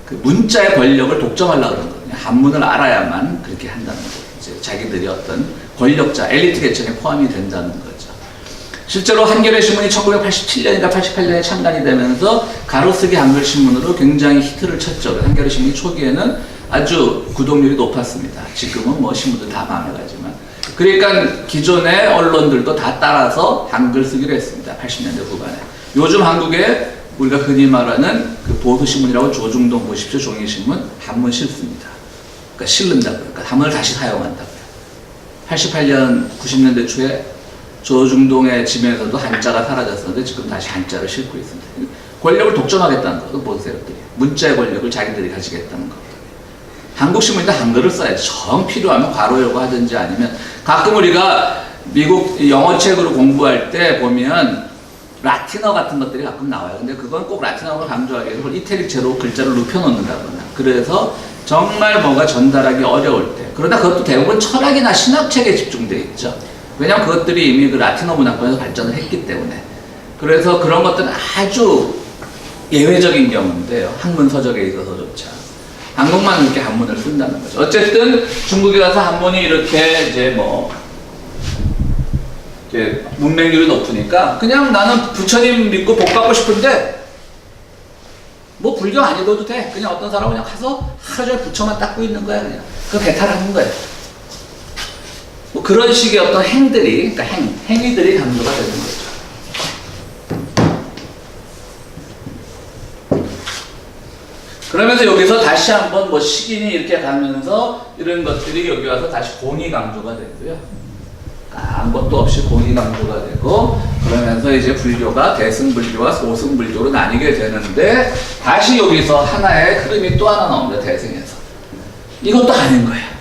그 문자의 권력을 독점하려고 그러는 거거든요. 한문을 알아야만 그렇게 한다는 거죠. 이제 자기들이 어떤 권력자, 엘리트 계층에 포함이 된다는 거죠. 실제로 한겨레 신문이 1987년인가 88년에 창간이 되면서 가로쓰기 한글 신문으로 굉장히 히트를 쳤죠. 한겨레 신문이 초기에는 아주 구독률이 높았습니다. 지금은 뭐 신문들 다 망해가지만. 그러니까 기존의 언론들도 다 따라서 한글 쓰기로 했습니다. 80년대 후반에. 요즘 한국에 우리가 흔히 말하는 그 보수신문이라고 조중동 보십시오. 종이신문 한문 실습니다. 그러니까 실른다고요. 그러니까 한문을 다시 사용한다고요. 88년 90년대 초에 조중동의 지면에서도 한자가 사라졌었는데 지금 다시 한자를 싣고 있습니다. 권력을 독점하겠다는 거죠. 보수 세력들이. 문자의 권력을 자기들이 가지겠다는 거. 한국 신문인데 한글을 써야지. 정 필요하면 괄호열고 하든지 아니면 가끔 우리가 미국 영어책으로 공부할 때 보면 라틴어 같은 것들이 가끔 나와요. 근데 그건 꼭 라틴어로 강조하기 위해서 이태릭체로 글자를 눕혀놓는다거나 그래서 정말 뭐가 전달하기 어려울 때 그러다 그것도 대부분 철학이나 신학책에 집중되어 있죠. 왜냐하면 그것들이 이미 그 라틴어 문화권에서 발전을 했기 때문에 그래서 그런 것들은 아주 예외적인 경우인데요. 학문 서적에 있어서조차 한국만 이렇게 한문을 쓴다는 거죠. 어쨌든 중국에 가서 한문이 이렇게 이제 뭐 이제 문맹률이 높으니까 그냥 나는 부처님 믿고 복 받고 싶은데 뭐 불교 안 해도 돼. 그냥 어떤 사람은 그냥 가서 하루 종일 부처만 닦고 있는 거야. 그냥 그 배탈하는 거예요. 뭐 그런 식의 어떤 행들이, 그러니까 행위들이 강조가 되는 거죠. 그러면서 여기서 다시 한번 뭐 식인이 이렇게 가면서 이런 것들이 여기 와서 다시 공이 강조가 되고요. 아무것도 없이 공이 강조가 되고 그러면서 이제 불교가 대승불교와 소승불교로 나뉘게 되는데 다시 여기서 하나의 흐름이 또 하나 나옵니다. 대승에서. 이것도 아닌 거예요.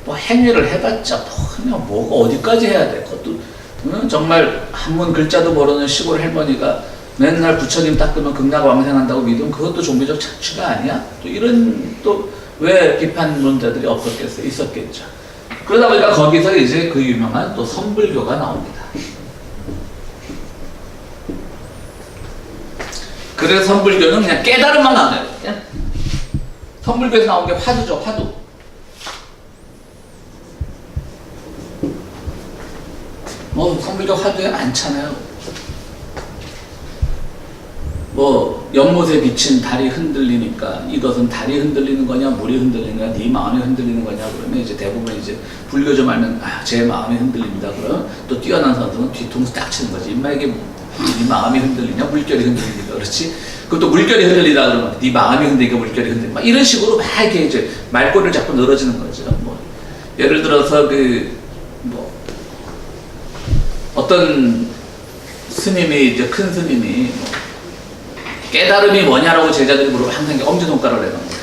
뭐 행위를 해봤자 뭐 그냥 뭐가 어디까지 해야 돼. 그것도 정말 한문 글자도 모르는 시골 할머니가 맨날 부처님 닦으면 극락왕생한다고 믿으면 그것도 종교적 착취가 아니야? 또 이런 또 왜 비판론자들이 없었겠어요? 있었겠죠. 그러다 보니까 거기서 이제 그 유명한 또 선불교가 나옵니다. 그래서 선불교는 그냥 깨달음만 나와요. 선불교에서 나온 게 화두죠, 화두. 뭐 선불교 화두에 많잖아요. 뭐 연못에 비친 달이 흔들리니까 이것은 달이 흔들리는 거냐 물이 흔들리는 거냐 네 마음이 흔들리는 거냐 그러면 이제 대부분 이제 불교 좀 알면 제 마음이 흔들립니다. 그러면 또 뛰어난 선수는 뒤통수 딱 치는 거지. 임마 이게 네 마음이 흔들리냐 물결이 흔들리니까 그렇지. 그것도 물결이 흔들리다 그러면 네 마음이 흔들리니까 물결이 흔들리니까 막 이런 식으로 막 이렇게 이제 말꼬리를 자꾸 늘어지는 거죠. 뭐 예를 들어서 뭐 어떤 스님이 이제 큰 스님이 깨달음이 뭐냐라고 제자들이 물어보면 항상 엄지손가락을 내는 거예요.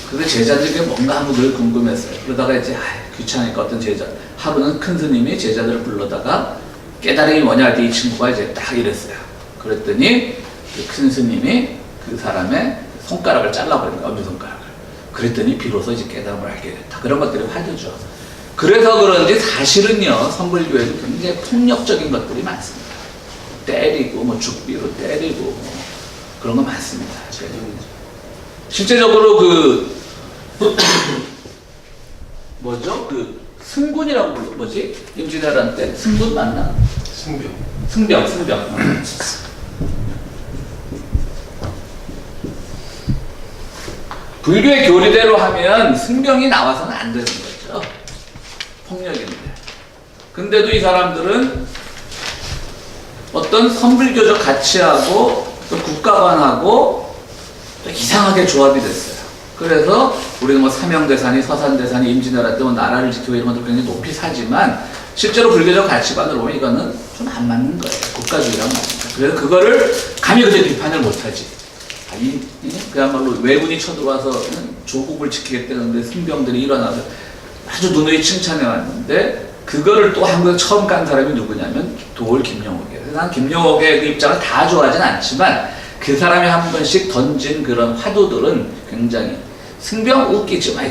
근데 제자들이 뭔가 하고 늘 궁금했어요. 그러다가 이제 귀찮으니까 어떤 제자 하루는 큰 스님이 제자들을 불러다가 깨달음이 뭐냐 할 때 이 친구가 이제 딱 이랬어요. 그랬더니 그 큰 스님이 그 사람의 손가락을 잘라버린 거예요. 엄지손가락을. 그랬더니 비로소 이제 깨달음을 알게 됐다. 그런 것들이 화두죠. 그래서 그런지 사실은요 선불교에도 굉장히 폭력적인 것들이 많습니다. 때리고 뭐 죽비로 때리고 그런 거 많습니다. 실제적으로 그 뭐죠? 그 승군이라고 뭐지? 임진왜란 때 승군 맞나? 승병. 불교의 교리대로 하면 승병이 나와서는 안 되는 거죠. 폭력인데. 근데도 이 사람들은 어떤 선불교적 가치하고 또 국가관하고 또 이상하게 조합이 됐어요. 그래서 우리는 뭐 사명대산이, 서산대산이, 임진왜란 때 뭐 나라를 지키고 이런 것들 굉장히 높이 사지만 실제로 불교적 가치관으로 보면 이거는 좀 안 맞는 거예요. 국가주의랑 맞습니다. 그래서 그거를 감히 그저 비판을 못하지. 그야말로 외군이 쳐들어와서 조국을 지키겠다는데 승병들이 일어나서 아주 누누이 칭찬해 왔는데 그거를 또 한국에 처음 깐 사람이 누구냐면 도올 김영옥이에요. 난 김영옥의 그 입장을 다 좋아하진 않지만 그 사람이 한 번씩 던진 그런 화두들은 굉장히 승병 웃기지 마.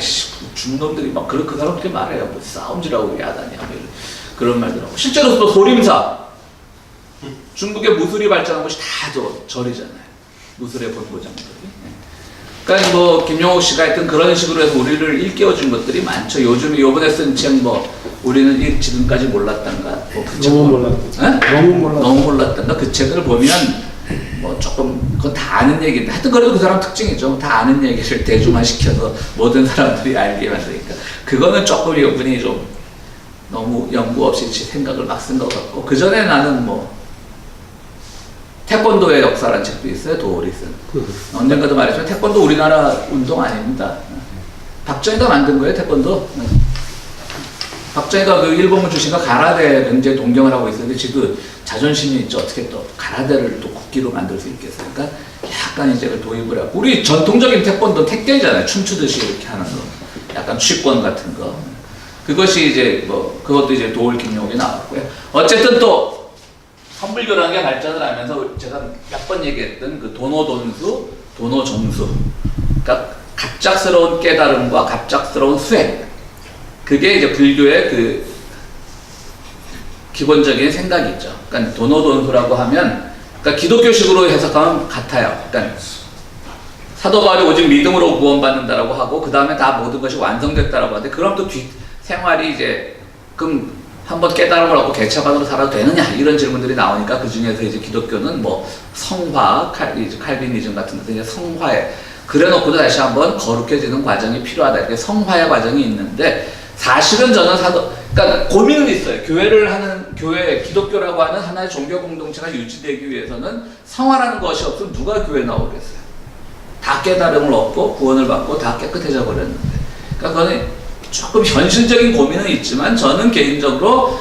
중놈들이 막 그 사람 그렇게 말해요. 뭐 싸움질하고 야단이야. 뭐 그런 말들 하고. 실제로 또 소림사. 중국의 무술이 발전한 곳이 다 절이잖아요. 무술의 본고장들이. 그러니까 뭐 김영옥 씨가 하여튼 그런 식으로 해서 우리를 일깨워준 것들이 많죠. 요번에 쓴 책 뭐 우리는 지금까지 몰랐단가. 뭐 그 너무 몰랐다. 너무 몰랐단가. 그 책을 보면 뭐 조금 그건 다 아는 얘기인데 하여튼 그래도 그 사람 특징이죠. 다 아는 얘기를 대중화시켜서 모든 사람들이 알게 만드니까 그거는 조금 이분이 좀 너무 연구 없이 제 생각을 막 쓴 것 같고 그 전에 나는 뭐 태권도의 역사라는 책도 있어요. 도올이 쓴. 언젠가도 말했지만 태권도 우리나라 운동 아닙니다. 박정희가 만든 거예요. 태권도. 박정희가 그 일본군 출신과 가라데 굉장히 동경을 하고 있었는데 지금 자존심이 있죠. 어떻게 또 가라데를 또 국기로 만들 수 있겠어요. 그러니까 약간 이제 그 도입을 하고 우리 전통적인 태권도 택견이잖아요. 춤추듯이 이렇게 하는 거. 약간 취권 같은 거. 그것이 이제 뭐 그것도 이제 도올 김용옥이 나왔고요. 어쨌든 또 선불교라는 게 발전을 하면서 제가 몇 번 얘기했던 그 도노돈수, 도노정수. 그러니까 갑작스러운 깨달음과 갑작스러운 수행. 그게 이제 불교의 그 기본적인 생각이죠. 그러니까 도노돈수라고 하면, 그러니까 기독교식으로 해석하면 같아요. 그러니까 사도 바울이 오직 믿음으로 구원받는다라고 하고, 그 다음에 다 모든 것이 완성됐다라고 하는데, 그럼 또 뒷 생활이 이제, 그럼 한번 깨달음을 얻고 개차반으로 살아도 되느냐? 이런 질문들이 나오니까, 그 중에서 이제 기독교는 뭐 성화, 칼빈이즘 같은 데서 이제 성화에, 그래 놓고도 다시 한번 거룩해지는 과정이 필요하다. 이렇게 성화의 과정이 있는데, 사실은 저는 그러니까 고민은 있어요. 교회를 하는, 기독교라고 하는 하나의 종교 공동체가 유지되기 위해서는 성화라는 것이 없으면 누가 교회 나오겠어요? 다 깨달음을 얻고 구원을 받고 다 깨끗해져 버렸는데. 그러니까 그거는 조금 현실적인 고민은 있지만 저는 개인적으로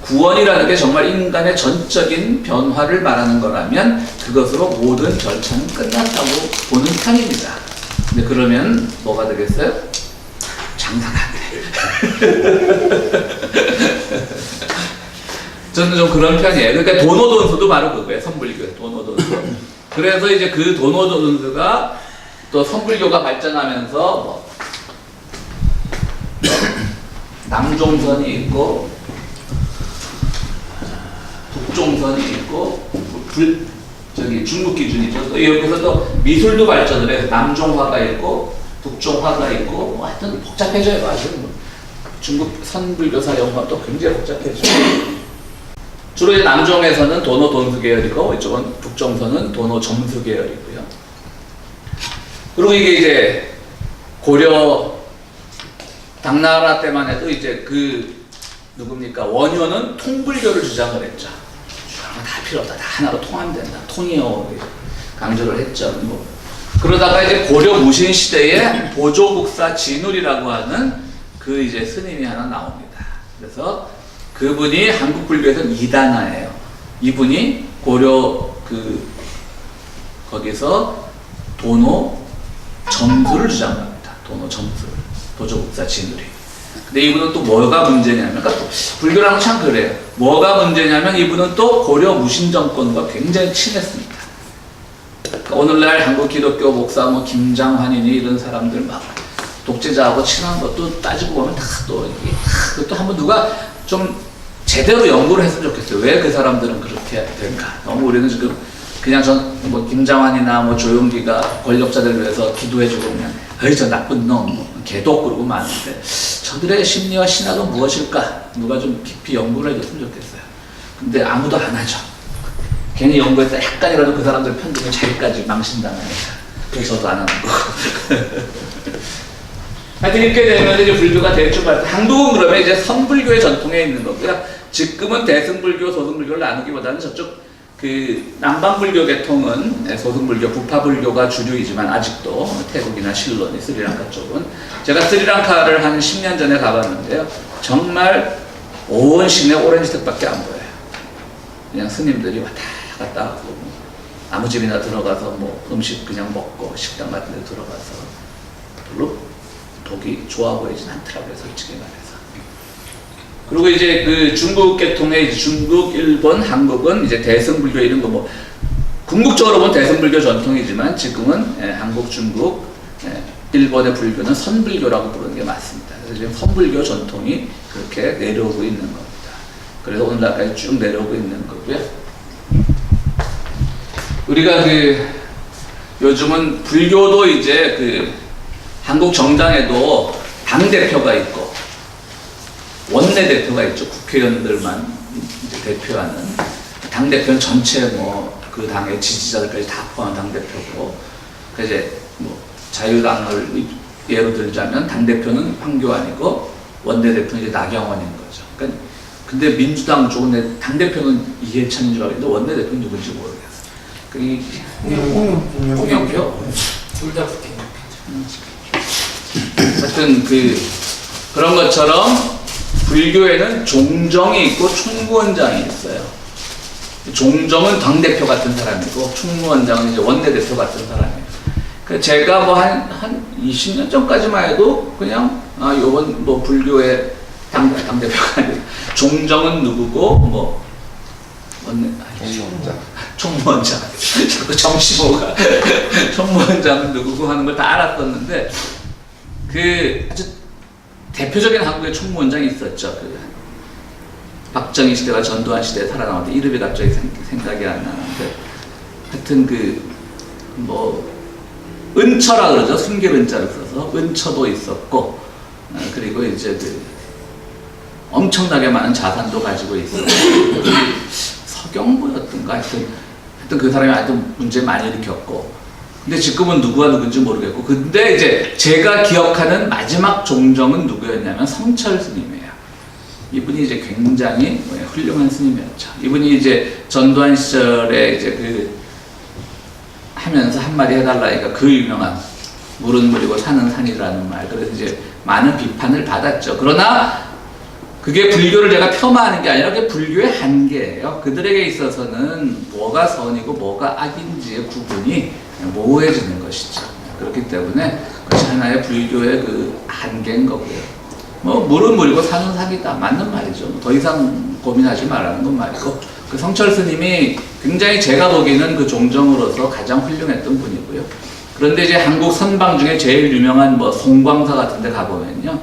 구원이라는 게 정말 인간의 전적인 변화를 말하는 거라면 그것으로 모든 절차는 끝났다고 보는 편입니다. 근데 그러면 뭐가 되겠어요? 장사가 안 돼. 저는 좀 그런 편이에요. 그러니까 도노돈수도 바로 그거예요. 선불교의 도노돈수. 그래서 이제 그 도노돈수가 또 선불교가 발전하면서 뭐 남종선이 있고 북종선이 있고 중국 기준이죠. 또 여기서 또 미술도 발전을 해서 남종화가 있고 북종화가 있고 뭐 하여튼 복잡해져요. 아주 중국 선불교사 연구도 굉장히 복잡해져요. 주로 이제 남종에서는 도노돈수 계열이고 이쪽은 북종선은 도노정수 계열이고요. 그리고 이게 이제 고려 당나라 때만 해도 이제 누굽니까? 원효는 통불교를 주장을 했죠. 다 필요 없다. 다 하나로 통하면 된다. 통이요. 강조를 했죠. 뭐. 그러다가 이제 고려 무신 시대에 보조국사 진울이라고 하는 그 이제 스님이 하나 나옵니다. 그래서 그분이 한국 불교에서는 이단하예요. 이분이 고려 거기서 도노 점수를 주장합니다. 도노 점수를. 보조국사 진울이. 근데 이분은 또 뭐가 문제냐면, 그러니까 불교랑은 참 그래요. 뭐가 문제냐면 이분은 또 고려 무신 정권과 굉장히 친했습니다. 그러니까 오늘날 한국 기독교 목사 뭐 김장환이니 이런 사람들 막 독재자하고 친한 것도 따지고 보면 다 또 이게 그것도 한번 누가 좀 제대로 연구를 했으면 좋겠어요. 왜 그 사람들은 그렇게 될까? 너무 우리는 지금 그냥 뭐 김장환이나 뭐 조용기가 권력자들 위해서 기도해주고 그냥 어이 저 나쁜 놈 개독 그러고 마는데 저들의 심리와 신학은 무엇일까? 누가 좀 깊이 연구를 해줬으면 좋겠어요. 근데 아무도 안 하죠. 괜히 연구했다 약간이라도 그 사람들 편들면 자기까지 망신당하니까. 그래서 저도 안 하는 거고. 하여튼 이렇게 되면 이제 불교가 대충 한국은 그러면 이제 선불교의 전통에 있는 거고요. 지금은 대승불교, 소승불교를 나누기보다는 저쪽 그 남방불교 계통은 소승불교, 부파불교가 주류이지만 아직도 태국이나 실론, 스리랑카 쪽은 제가 스리랑카를 한 10년 전에 가봤는데요. 정말 온 시내 오렌지색밖에 안 보여요. 그냥 스님들이 왔다 갔다 하고 아무 집이나 들어가서 뭐 음식 그냥 먹고 식당 같은 데 들어가서 별로 보기 좋아 보이진 않더라고요, 솔직히 말해서. 그리고 이제 그 중국 계통의 중국, 일본, 한국은 이제 대승불교 이런 거 뭐 궁극적으로 보면 대승불교 전통이지만 지금은 한국, 중국, 일본의 불교는 선불교라고 부르는 게 맞습니다. 그래서 지금 선불교 전통이 그렇게 내려오고 있는 겁니다. 그래서 오늘날까지 쭉 내려오고 있는 거고요. 우리가 그 요즘은 불교도 이제 그 한국 정당에도 당대표가 있고 원내대표가 있죠. 국회의원들만 이제 대표하는. 당대표는 전체 뭐 그 당의 지지자들까지 다 포함한 당대표고, 그래서 이제 뭐 자유당을 예로 들자면 당대표는 황교안이고 원내대표는 이제 나경원인 거죠. 그러니까 근데 민주당 쪽은 당대표는 이해찬인 줄 알았는데 원내대표는 누군지 모르겠어요. 홍영표? 둘 다 붙게. 하여튼 그런 것처럼 불교에는 종정이 있고 총무원장이 있어요. 종정은 당대표 같은 사람이고 총무원장은 이제 원내대표 같은 사람이에요. 그 제가 뭐 한 20년 전까지만 해도 그냥 요번 뭐 불교의 당대표가 아니고 종정은 누구고 뭐 총무원장 자꾸 정치보가 총무원장은 누구고 하는 걸 다 알았었는데 그 아주 대표적인 한국의 총무원장이 있었죠. 그 박정희 시대와 전두환 시대에 살아남았는데 이름이 갑자기 생각이 안 나는데 하여튼 그 뭐 은처라 그러죠. 순결 은자를 써서 은처도 있었고 그리고 이제 그 엄청나게 많은 자산도 가지고 있었고 서경부였던가 하여튼 그 사람이 아주 문제 많이 일으켰고 근데 지금은 누구가 누군지 모르겠고 근데 이제 제가 기억하는 마지막 종정은 누구였냐면 성철 스님이에요. 이분이 이제 굉장히 훌륭한 스님이었죠. 이분이 이제 전두환 시절에 이제 그 하면서 한마디 해달라니까 그 유명한 물은 물이고 산은 산이라는 말. 그래서 이제 많은 비판을 받았죠. 그러나 그게 불교를 제가 폄하하는 게 아니라 그게 불교의 한계예요. 그들에게 있어서는 뭐가 선이고 뭐가 악인지의 구분이 모호해지는 것이죠. 그렇기 때문에 그것이 하나의 불교의 그 한계인 거고요. 뭐 물은 물이고 산은 산이다. 맞는 말이죠. 더 이상 고민하지 말라는 건 말이고 그 성철 스님이 굉장히 제가 보기에는 그 종정으로서 가장 훌륭했던 분이고요. 그런데 이제 한국 선방 중에 제일 유명한 뭐 송광사 같은 데 가보면요.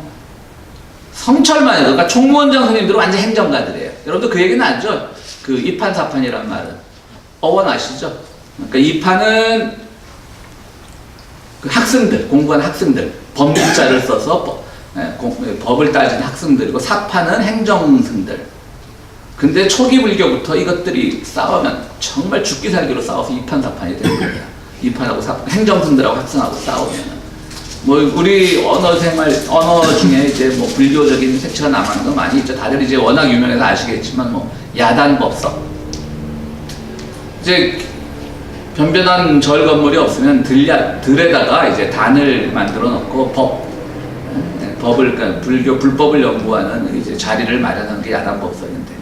성철만 해도 그러니까 총무원장 스님들은 완전 행정가들이에요. 여러분도 그 얘기는 알죠? 그 이판사판이란 말은 어원 아시죠? 그러니까 이판은 그 학생들, 공부한 학생들 법률자를 써서 법을 따진 학생들이고 사판은 행정승들. 근데 초기 불교부터 이것들이 싸우면 정말 죽기 살기로 싸워서 이판사판이 되는 거예요. 이판하고 사판, 행정승들하고 학생하고 싸우면 뭐 우리 언어 중에 이제 뭐 불교적인 색채가 남아있는 거 많이 있죠. 다들 이제 워낙 유명해서 아시겠지만 뭐 야단법석. 이제 변변한 절 건물이 없으면 들에다가 이제 단을 만들어 놓고 법을 그러니까 불교 불법을 연구하는 이제 자리를 마련하는 게 야단법석인데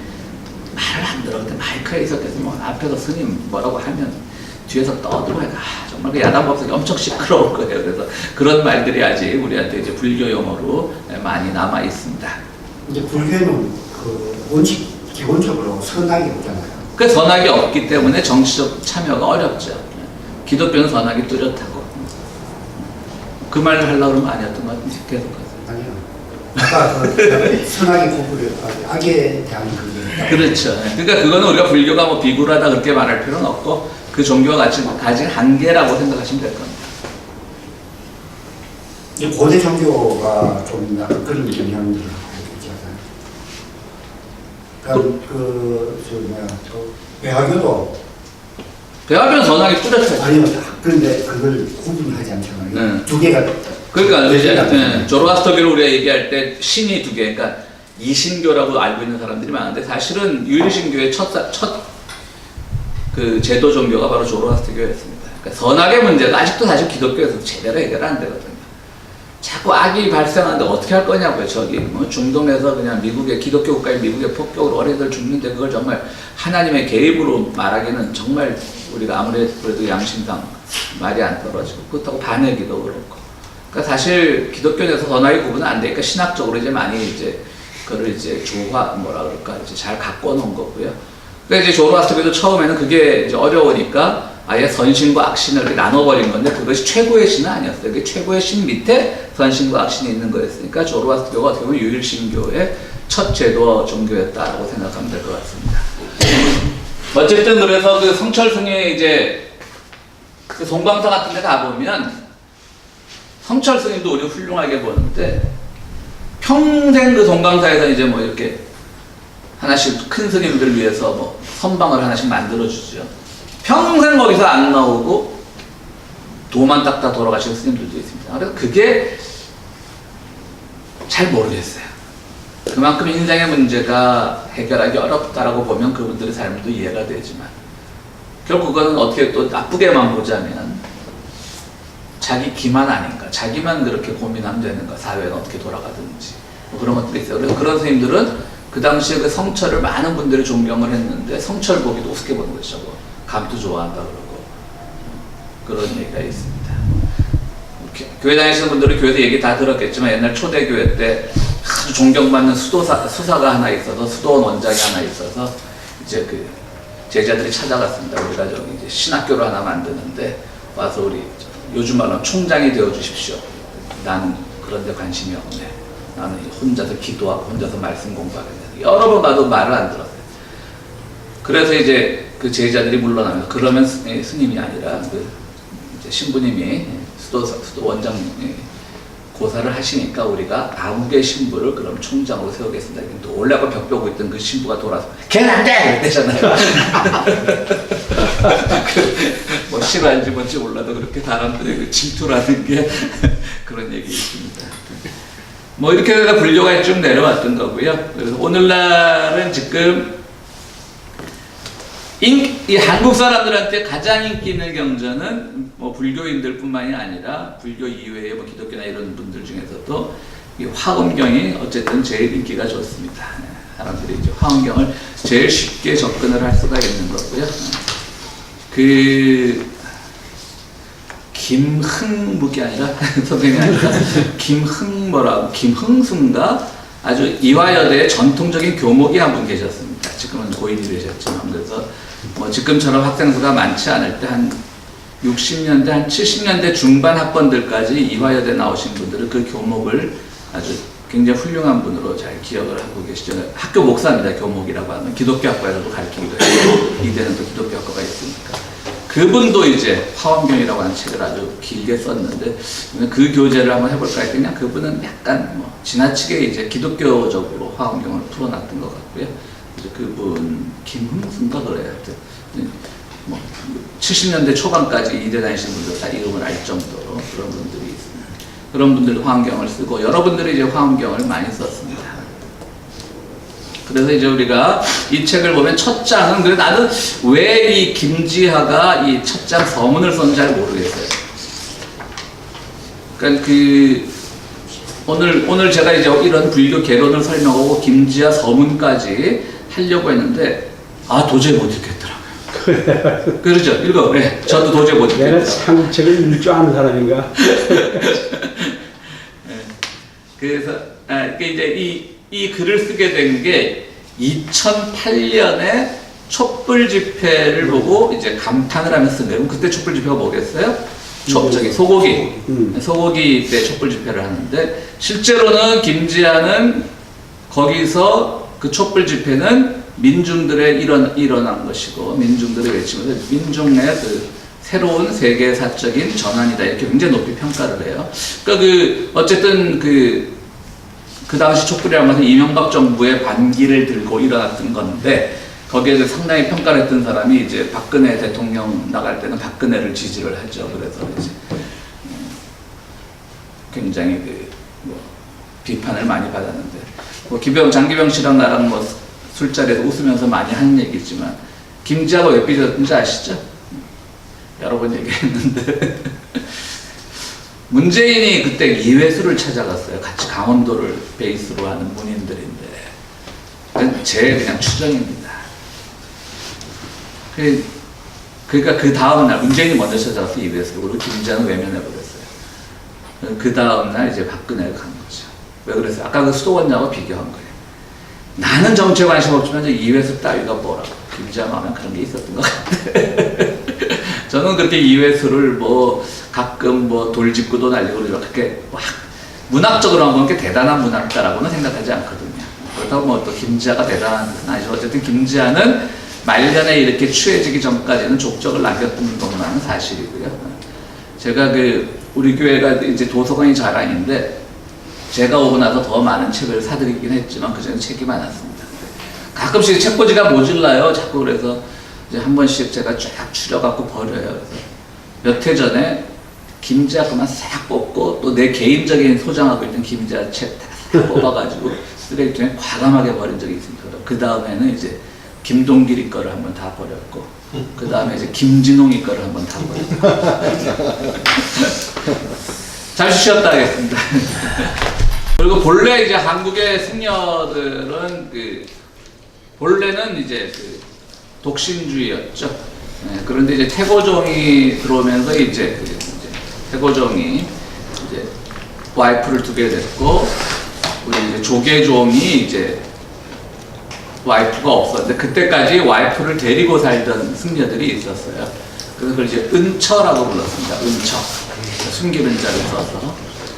말을 안 들어. 근데 마이크에 있었겠어. 뭐 앞에서 스님 뭐라고 하면 뒤에서 떠들고 하니까 정말 그 야단법석이 엄청 시끄러울 거예요. 그래서 그런 말들이 아직 우리한테 이제 불교 용어로 많이 남아 있습니다. 이제 불교는 그 원칙 기본적으로 선악이 없잖아요. 그 선악이 없기 때문에 정치적 참여가 어렵죠. 기독교는 선악이 뚜렷하고 그 말을 하려고 그러면 아니었던 것 같은데 계속 아니요. 아까 그 선악의 구분을 악에 대한 그게 그렇죠. 그러니까 그거는 우리가 불교가 뭐 비굴하다 그렇게 말할 필요는 없고 그 종교가 가진 한계라고 생각하시면 될 겁니다. 이 고대 종교가 좀 약간 그런 경향들을 갖고 있지 않아요? 배화교도 배화교는 선하게 뚜렷하죠. 아니요. 그런데 그걸 구분하지 않잖아요. 네. 두 개가 그러니까 이제 네. 조로아스터교를 우리가 얘기할 때 신이 두 개, 그러니까 이신교라고 알고 있는 사람들이 많은데 사실은 유일신교의 첫 그 제도 종교가 바로 조로아스터교였습니다. 그러니까 선악의 문제가 아직도 사실 기독교에서 제대로 해결 안 되거든요. 자꾸 악이 발생하는데 어떻게 할 거냐고요. 저기 뭐 중동에서 그냥 미국의 기독교 국가인 미국의 폭격으로 어린이들 죽는데 그걸 정말 하나님의 개입으로 말하기는 정말 우리가 아무래도 그래도 양심상 말이 안 떨어지고 그렇다고 반대기도 그렇고. 그러니까 사실 기독교에서 선악의 구분은 안 되니까 신학적으로 이제 많이 이제 그걸 이제 뭐라 그럴까 이제 잘 갖고 놓은 거고요. 그러니까 이제 조로아스터교도 처음에는 그게 이제 어려우니까 아예 선신과 악신을 이렇게 나눠버린 건데 그것이 최고의 신은 아니었어요. 그게 최고의 신 밑에 선신과 악신이 있는 거였으니까 조로아스터교가 어떻게 보면 유일신교의 첫 제도 종교였다라고 생각하면 될 것 같습니다. 어쨌든 그래서 그 성철 스님이 이제 그 송광사 같은 데 가보면 성철 스님도 우리 훌륭하게 보는데 평생 그 송광사에서 이제 뭐 이렇게 하나씩 큰 스님들 위해서 뭐 선방을 하나씩 만들어주죠. 평생 거기서 안 나오고 도만 닦다 돌아가시는 스님들도 있습니다. 그래서 그게 잘 모르겠어요. 그만큼 인생의 문제가 해결하기 어렵다라고 보면 그분들의 삶도 이해가 되지만 결국 그거는 어떻게 또 나쁘게만 보자면 자기 기만 아닌가, 자기만 그렇게 고민하면 되는가, 사회는 어떻게 돌아가든지 뭐 그런 것들이 있어요. 그래서 그런 스님들은 그 당시에 그 성철을 많은 분들이 존경을 했는데 성철 보기도 우습게 보는 거죠. 감투 좋아한다 그러고 그런 얘기가 있습니다. 교회 다니시는 분들은 교회에서 얘기 다 들었겠지만 옛날 초대교회 때 아주 존경받는 수사가 하나 있어서 수도원 원장이 하나 있어서 이제 그 제자들이 찾아갔습니다. 우리가 저기 이제 신학교를 하나 만드는데 와서 우리 요즘 말로 총장이 되어 주십시오. 나는 그런 데 관심이 없네. 나는 혼자서 기도하고 혼자서 말씀 공부하겠네. 여러 번 봐도 말을 안 들었어요. 그래서 이제 그 제자들이 물러나면서 그러면 스님이 아니라 그 이제 신부님이 수도 원장님이 고사를 하시니까 우리가 아무개 신부를 그럼 총장으로 세우겠습니다. 또 원래가 벽 펴고 있던 그 신부가 돌아서 걔는 안 돼! 이랬잖아요. 뭐 싫어하는지 뭔지 몰라도 그렇게 사람들이 그 질투라는 게 그런 얘기 있습니다. 뭐 이렇게 해서 불교가 쭉 내려왔던 거고요. 그래서 오늘날은 지금 이 한국 사람들한테 가장 인기 있는 경전은 뭐 불교인들 뿐만이 아니라 불교 이외의 뭐 기독교나 이런 분들 중에서도 이 화엄경이 어쨌든 제일 인기가 좋습니다. 사람들이 이제 화엄경을 제일 쉽게 접근을 할 수가 있는 거고요. 그 김흥묵이 아니라 선생님이 아니라 김흥순가 아주 이화여대의 전통적인 교목이 한 분 계셨습니다. 지금은 고인이 되셨지만 그래서 뭐 지금처럼 학생 수가 많지 않을 때 한 60년대 한 70년대 중반 학번들까지 이화여대 나오신 분들은 그 교목을 아주 굉장히 훌륭한 분으로 잘 기억을 하고 계시죠. 학교 목사입니다. 교목이라고 하면 기독교 학과에서도 가르치기도 하고 이대는 또 기독교 학과가 있으니까 그분도 이제 화엄경이라고 하는 책을 아주 길게 썼는데 그 교재를 한번 해볼까 했더니 그냥 그분은 약간 뭐 지나치게 이제 기독교적으로 화엄경을 풀어놨던 것 같고요. 그분 김흥순가 그래요. 하여튼 뭐 70년대 초반까지 이대 다니시는 분들 다 이름을 알 정도로 그런 분들이 있습니다. 그런 분들도 화엄경을 쓰고 여러분들이 이제 화엄경을 많이 썼습니다. 그래서 이제 우리가 이 책을 보면 첫 장은 그래 나는 왜 이 김지하가 이 첫 장 서문을 썼는지 잘 모르겠어요. 그러니까 그 오늘 제가 이제 이런 불교 개론을 설명하고 김지하 서문까지 하려고 했는데 도저히 못 읽겠더라고요. 그렇죠? 읽어. 네, 저도 도저히 못 읽겠더라고요. 내가 한국책을 읽을 줄 아는 사람인가? 네, 그래서 이제 이 글을 쓰게 된 게 2008년에 촛불 집회를 보고 이제 감탄을 하면서 쓴 거예요. 그때 촛불 집회가 뭐겠어요? 소고기 때 촛불 집회를 하는데 실제로는 김지하는 거기서 그 촛불 집회는 민중들의 일어난 것이고 민중들의 외침에서 민중의 그 새로운 세계사적인 전환이다 이렇게 굉장히 높이 평가를 해요. 그러니까 어쨌든 그 당시 촛불이라는 것은 이명박 정부의 반기를 들고 일어났던 건데 거기에 상당히 평가를 했던 사람이 이제 박근혜 대통령 나갈 때는 박근혜를 지지를 하죠. 그래서 이제 굉장히 비판을 많이 받았는데 장기병 씨랑 나랑 술자리에서 웃으면서 많이 하는 얘기지만 김지아가 왜 삐졌는지 아시죠? 여러 번 얘기했는데 문재인이 그때 이회수를 찾아갔어요. 같이 강원도를 베이스로 하는 문인들인데 그건 제 그냥 추정입니다. 그러니까 그 다음날 문재인이 먼저 찾아가서 이회수를 그리고 김지아는 외면해버렸어요. 그 다음날 이제 박근혜가 간 거죠. 왜 그랬어요? 아까 그 수도원장하고 비교한 거예요. 나는 정치에 관심 없지만 이회수 따위가 뭐라고 김지아 마음에 그런 게 있었던 것 같아. 저는 그렇게 이회수를 가끔 돌직구도 날리고 그렇게 문학적으로 보면 게 대단한 문학가라고는 생각하지 않거든요. 그렇다고 또 김지아가 대단한 것은 아니죠. 어쨌든 김지아는 말년에 이렇게 취해지기 전까지는 족적을 남겼던 것만은 사실이고요. 제가 우리 교회가 이제 도서관이 자랑인데 제가 오고 나서 더 많은 책을 사드리긴 했지만 그전에 책이 많았습니다. 가끔씩 책꽂이가 모질라요. 자꾸 그래서 이제 한 번씩 제가 쫙 추려갖고 버려요. 그래서 몇 해 전에 김지아 그만 싹 뽑고 또 내 개인적인 소장하고 있던 김지아 책 다 뽑아가지고 쓰레기통에 과감하게 버린 적이 있습니다. 그 다음에는 이제 김동길이 거를 한번 다 버렸고 그 다음에 이제 김진홍이 거를 한번 다 버렸고 잘 쉬었다 하겠습니다. 그리고 본래 이제 한국의 승려들은 본래는 이제 독신주의였죠. 네, 그런데 이제 태고종이 들어오면서 이제 태고종이 이제 와이프를 두게 됐고 우리 이제 조계종이 이제 와이프가 없었는데 그때까지 와이프를 데리고 살던 승려들이 있었어요. 그래서 그걸 이제 은처라고 불렀습니다. 은처. 숨기는 자를 써서.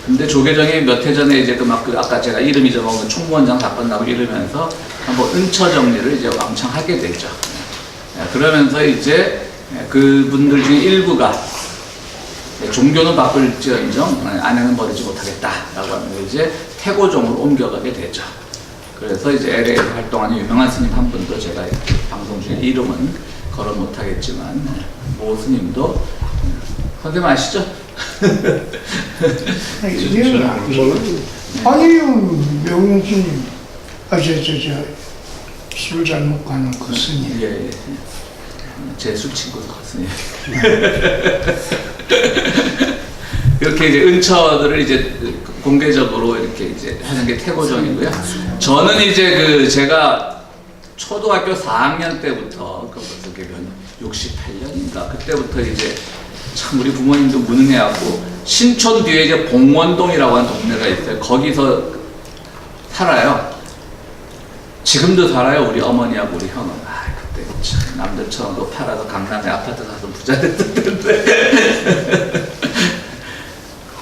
근데 조계종이 몇 해 전에 이제 아까 제가 이름 잊어먹은 총무원장 사건 나고 이러면서 한번 은처 정리를 이제 왕창 하게 되죠. 그러면서 이제 그분들 중에 일부가 종교는 바꿀지언정 아내는 버리지 못하겠다라고 하면서 이제 태고종으로 옮겨가게 되죠. 그래서 이제 LA에서 활동하는 유명한 스님 한 분도 제가 방송 중에 이름은 거론 못하겠지만 모 스님도 선생님 아시죠? 아니요, 명용스님, 술 잘못 가는 그 스님. 예. 제 술 친구 스님. 이렇게 이제 은처들을 이제 공개적으로 이렇게 이제 하는 게 태고종이고요. 저는 이제 제가 초등학교 4학년 때부터 벌써 그게 68년인가 그때부터 이제 참 우리 부모님도 무능해갖고 신촌 뒤에 이제 봉원동이라고 하는 동네가 있어요. 거기서 살아요. 지금도 살아요. 우리 어머니하고 우리 형은. 그때 참 남들처럼 또 팔아서 강남에 아파트 사서 부자 됐던 때인데.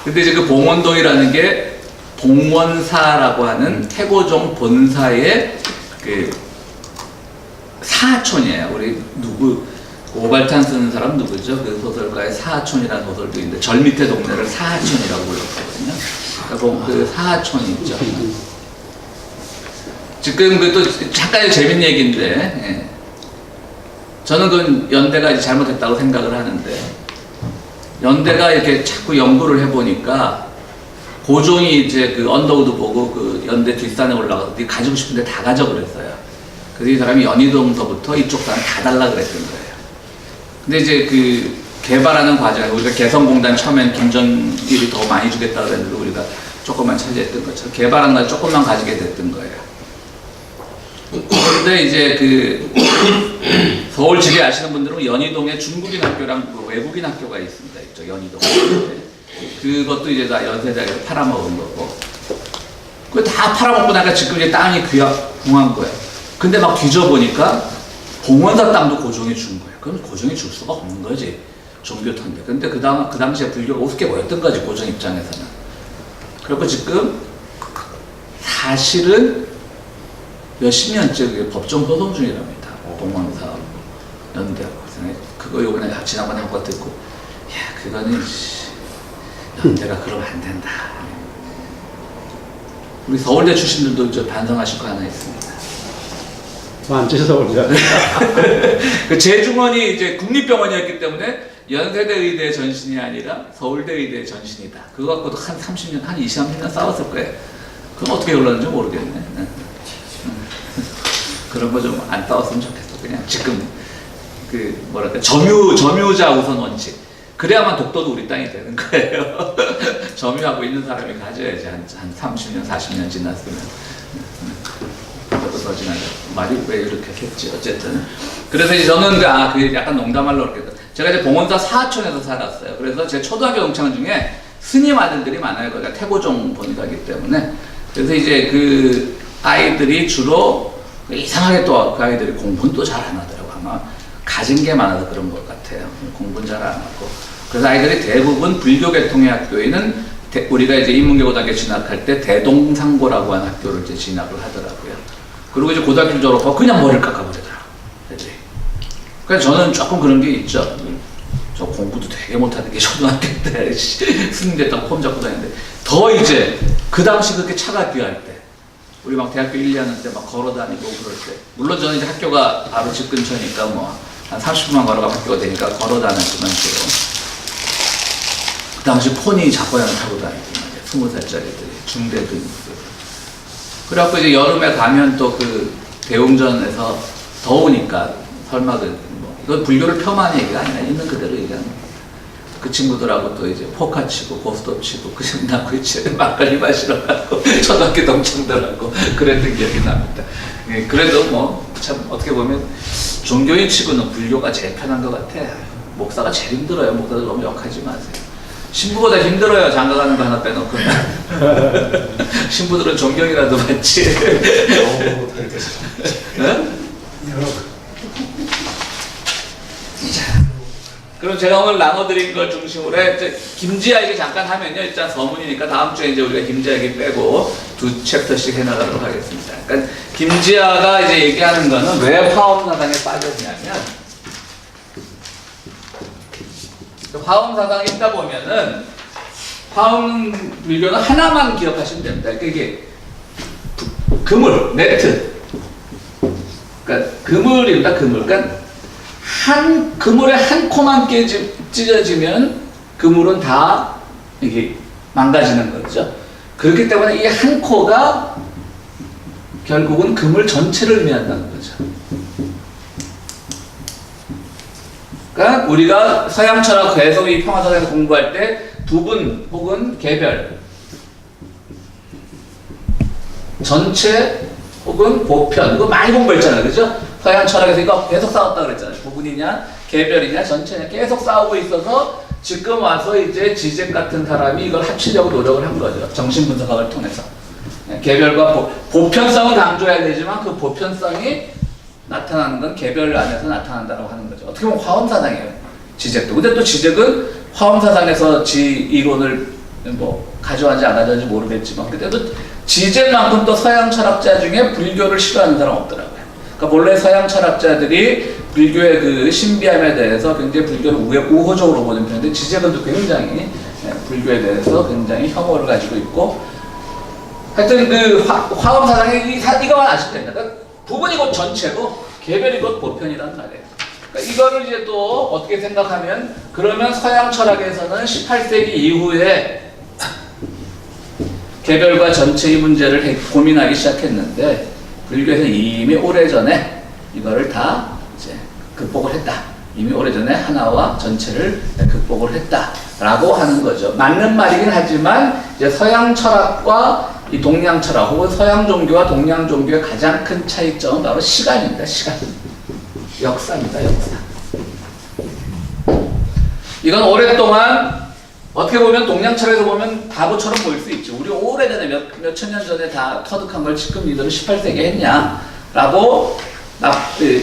근데 이제 그 봉원동이라는 게 봉원사라고 하는 태고종 본사의 사촌이에요. 우리 오발탄 쓰는 사람 누구죠? 그 소설가의 사하촌이라는 소설도 있는데 절 밑에 동네를 사하촌이라고 불렀거든요. 그러니까 그 사하촌이 있죠. 지금 또 잠깐 재밌는 얘기인데 저는 그건 연대가 이제 잘못했다고 생각을 하는데 연대가 이렇게 자꾸 연구를 해보니까 고종이 이제 언더우드 보고 연대 뒷산에 올라가서 네 가지고 싶은데 다 가져 그랬어요. 그래서 이 사람이 연희동서부터 이쪽 산 다 달라 그랬던 거예요. 근데 이제 개발하는 과정에 우리가 개성공단 처음엔 김정일이 더 많이 주겠다고 그랬는데 우리가 조금만 차지했던 것처럼 개발한 걸 조금만 가지게 됐던 거예요. 그런데 이제 서울 지리 아시는 분들은 연희동에 중국인 학교랑 외국인 학교가 있습니다. 이쪽 연희동에. 그것도 이제 다 연세대에서 팔아먹은 거고. 그거 다 팔아먹고 나니까 지금 이제 땅이 궁한 거예요. 근데 막 뒤져보니까 봉원사 땅도 고종이 준 거예요. 그럼 고종이 줄 수가 없는 거지. 종교터인데. 근데 그 당시에 불교가 우습게 보였던 거지, 고종 입장에서는. 그리고 지금 사실은 몇십 년째 그게 법정 소송 중이랍니다. 봉황사하고 연대하고. 그거 요번에 지난번에 한거 듣고, 야, 그거는 연대가 그러면 안 된다. 우리 서울대 출신들도 이제 반성하실 거 하나 있습니다. 완전히 서울대야. 그 재중원이 이제 국립병원이었기 때문에 연세대 의대 전신이 아니라 서울대 의대 전신이다. 그거 갖고도 한 30년, 한 20, 30년 싸웠을 거예요. 그건 어떻게 흘렀는지 모르겠네. 그런 거 좀 안 싸웠으면 좋겠어. 그냥 지금 그 뭐랄까 점유자 우선 원칙. 그래야만 독도도 우리 땅이 되는 거예요. 점유하고 있는 사람이 가져야지. 한 30년, 40년 지났으면. 그것도 더 지나죠. 말이 왜 이렇게 했지? 어쨌든. 그래서 이제 저는 그 약간 농담하려고 그랬거든요. 제가 이제 봉원사 사하촌에서 살았어요. 그래서 제 초등학교 동창 중에 스님 아들들이 많아요. 거기가 태고종 본가이기 때문에. 그래서 이제 그 아이들이 주로 이상하게 또 그 아이들이 공부는 또 잘 안 하더라고. 아마 가진 게 많아서 그런 것 같아요. 공부는 잘 안 하고. 그래서 아이들이 대부분 불교 계통의 학교에는 우리가 이제 인문계고등학교 진학할 때 대동상고라고 하는 학교를 이제 진학을 하더라고요. 그리고 이제 고등학교 졸업하고 그냥 머리를 깎아버리더라고요. 애들이. 그래서 저는 조금 그런 게 있죠. 저 공부도 되게 못하는 게 초등학교 때 스님됐다고 폼 잡고 다녔는데 더 이제 그 당시 그렇게 차가 귀할 때 우리 막 대학교 1, 2학년 때 막 걸어 다니고 그럴 때 물론 저는 이제 학교가 바로 집 근처니까 뭐 한 30분만 걸어가 학교가 되니까 걸어 다녔지만 주로 그 당시 포니 자포양을 타고 다니고 20살짜리들이 중대들 그래갖고 이제 여름에 가면 또 그 대웅전에서 더우니까 설마 뭐 이건 불교를 폄하하는 얘기가 아니라 있는 그대로 얘기하는 거예요. 그 친구들하고 또 이제 포카 치고 고스톱 치고 그냥 나고 이제 막걸리 마시러 가고 초등학교 동창들하고 그랬던 기억이 납니다. 예, 그래도 뭐 참 어떻게 보면 종교인 치고는 불교가 제일 편한 것 같아. 목사가 제일 힘들어요. 목사들 너무 욕하지 마세요. 신부보다 힘들어요. 장가가는 거 하나 빼놓고는. 신부들은 존경이라도 받지. 네? 그럼 제가 오늘 나눠드린 걸 중심으로 김지아 얘기 잠깐 하면요. 일단 서문이니까 다음 주에 이제 우리가 김지아 얘기 빼고 2 챕터씩 해나가도록 하겠습니다. 그러니까 김지아가 이제 얘기하는 거는 왜 화엄사상에 빠졌냐면 화엄사상에 있다 보면은 화엄불교는 하나만 기억하시면 됩니다. 그러니까 이게 그물, 네트. 그러니까 그물입니다. 그물. 그러니까 한 그물에 한 코만 찢어지면 그물은 다 이게 망가지는 거죠. 그렇기 때문에 이 한 코가 결국은 그물 전체를 의미한다는 거죠. 그러니까 우리가 서양 철학 계속 이 평화사상에서 공부할 때 부분 혹은 개별, 전체 혹은 보편 이거 많이 공부했잖아요, 그죠? 서양 철학에서 이거 계속 싸웠다 그랬잖아요. 부분이냐, 개별이냐, 전체냐 계속 싸우고 있어서 지금 와서 이제 지젝 같은 사람이 이걸 합치려고 노력을 한 거죠. 정신분석학을 통해서. 개별과 보편성을 강조해야 되지만 그 보편성이 나타나는 건 개별 안에서 나타난다고 하는 거죠. 어떻게 보면 화엄사상이에요. 지젝도. 근데 또 지젝은 화엄사상에서 이론을 뭐 가져왔는지 안 가져왔는지 모르겠지만 그때도 지젝만큼 또 서양 철학자 중에 불교를 싫어하는 사람 없더라고요. 그러니까 본래 서양 철학자들이 불교의 그 신비함에 대해서 굉장히 불교를 우호적으로 보는 편인데 지젝은 또 굉장히 불교에 대해서 굉장히 혐오를 가지고 있고 하여튼 그 화엄사상에 이거만 아시면 됩니다. 그러니까 부분이 곧 전체고 개별이 곧 보편이란 말이에요. 그러니까 이거를 이제 또 어떻게 생각하면 그러면 서양 철학에서는 18세기 이후에 개별과 전체의 문제를 고민하기 시작했는데 불교에서는 이미 오래전에 이거를 다 이제 극복을 했다. 이미 오래전에 하나와 전체를 극복을 했다라고 하는 거죠. 맞는 말이긴 하지만 이제 서양 철학과 이 동양 철학 혹은 서양 종교와 동양 종교의 가장 큰 차이점은 바로 시간입니다. 시간. 역사입니다. 역사. 이건 오랫동안 어떻게 보면 동양 철학에서 보면 바보처럼 보일 수 있죠. 우리 오래전에 몇 천 년 전에 다 터득한 걸 지금 니들은 18세기에 했냐라고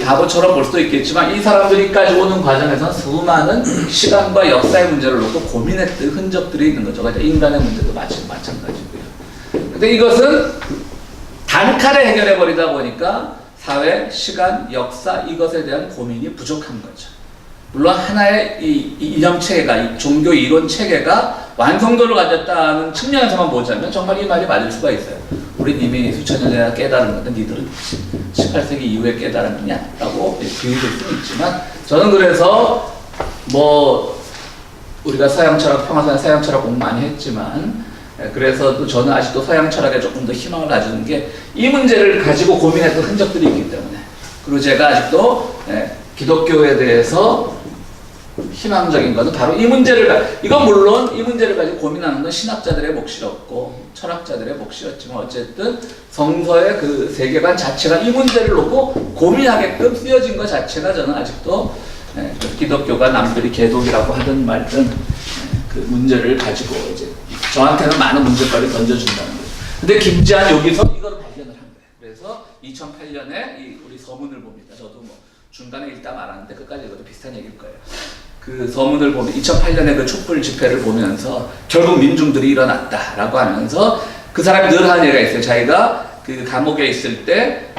바보처럼 볼 수도 있겠지만 이 사람들이까지 오는 과정에서는 수많은 시간과 역사의 문제를 놓고 고민했던 흔적들이 있는 거죠. 인간의 문제도 마찬가지고요. 근데 이것은 단칼에 해결해 버리다 보니까 사회, 시간, 역사 이것에 대한 고민이 부족한 거죠. 물론 하나의 이 이념 체계가, 이 종교 이론 체계가 완성도를 가졌다는 측면에서만 보자면 정말 이 말이 맞을 수가 있어요. 우린 이미 수천 년 전에 깨달은 건데 니들은 18세기 이후에 깨달았느냐? 라고 비유될 수는 있지만 저는 그래서 뭐 우리가 서양 철학, 평화사회 서양 철학 공부 많이 했지만 그래서 또 저는 아직도 서양 철학에 조금 더 희망을 가지는 게 이 문제를 가지고 고민했던 흔적들이 있기 때문에 그리고 제가 아직도 기독교에 대해서 희망적인 것은 바로 이 문제를 이건 물론 이 문제를 가지고 고민하는 건 신학자들의 몫이었고 철학자들의 몫이었지만 어쨌든 성서의 그 세계관 자체가 이 문제를 놓고 고민하게끔 쓰여진 것 자체가 저는 아직도 기독교가 남들이 개독이라고 하든 말든 그 문제를 가지고 이제 저한테는 많은 문제거리를 던져준다는 거예요. 근데 김지한 여기서 이걸 발견을 한 거예요. 그래서 2008년에 우리 서문을 봅니다. 저도 뭐 중간에 읽다 말았는데 끝까지 읽어도 비슷한 얘기일 거예요. 그 서문을 보면 2008년에 그 촛불 집회를 보면서 결국 민중들이 일어났다라고 하면서 그 사람이 늘 하는 얘기가 있어요. 자기가 그 감옥에 있을 때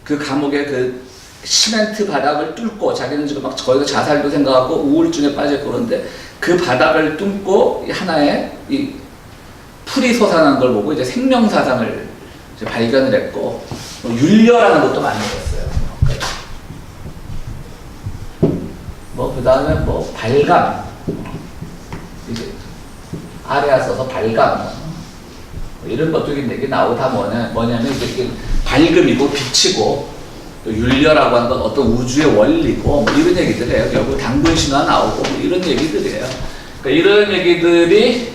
그 감옥의 그 시멘트 바닥을 뚫고 자기는 지금 막 거기서 자살도 생각하고 우울증에 빠졌고 그런데 그 바닥을 뚫고 하나의 이 풀이 솟아난 걸 보고 이제 생명사상을 이제 발견을 했고 윤려라는 것도 만들었어요. 뭐 그 다음에 뭐 발감 이제 아래에 써서 발감 뭐 이런 것도 이게 나오고 다 뭐냐면 이게 밝음이고 빛이고 또 윤려라고 하는 건 어떤 우주의 원리고 뭐 이런 얘기들이에요. 결국 당근 신화 나오고 뭐 이런 얘기들이에요. 그러니까 이런 얘기들이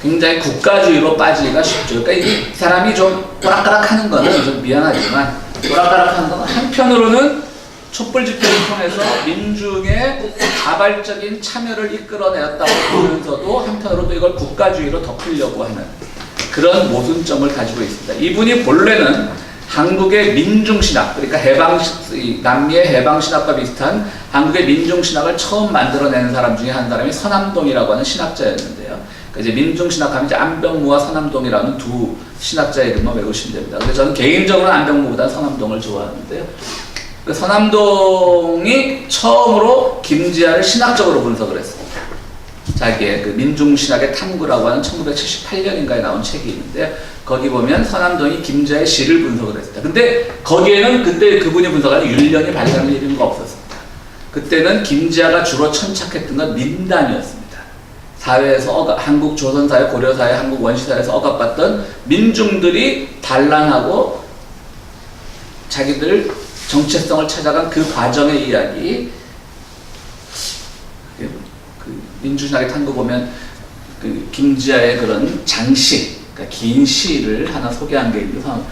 굉장히 국가주의로 빠지기가 쉽죠. 그러니까 이 사람이 좀 오락가락하는 거는 좀 미안하지만 오락가락하는 건 한편으로는 촛불 집회를 통해서 민중의 자발적인 참여를 이끌어내었다고 보면서도 한편으로 또 이걸 국가주의로 덮으려고 하는 그런 모순점을 가지고 있습니다. 이분이 본래는 한국의 민중신학, 그러니까 남미의 해방신학과 비슷한 한국의 민중신학을 처음 만들어내는 사람 중에 한 사람이 서남동이라고 하는 신학자였는데요. 그러니까 이제 민중신학하면 이제 안병무와 서남동이라는 두 신학자 이름만 외우시면 됩니다. 근데 저는 개인적으로는 안병무보다 서남동을 좋아하는데요. 그 서남동이 처음으로 김지아를 신학적으로 분석을 했습니다. 자기의 그 민중신학의 탐구라고 하는 1978년인가에 나온 책이 있는데 거기 보면 서남동이 김지아의 시를 분석을 했습니다. 근데 거기에는 그때 그분이 분석한 윤련이 발견을 이런 거 없었습니다. 그때는 김지아가 주로 천착했던 건 민단이었습니다. 사회에서 한국 조선사회, 고려사회, 한국 원시사회에서 억압받던 민중들이 단란하고 자기들 정체성을 찾아간 그 과정의 이야기, 그 민주신학의 탐구 보면 그 김지아의 그런 장시, 그러니까 긴 시를 하나 소개한 게 있어서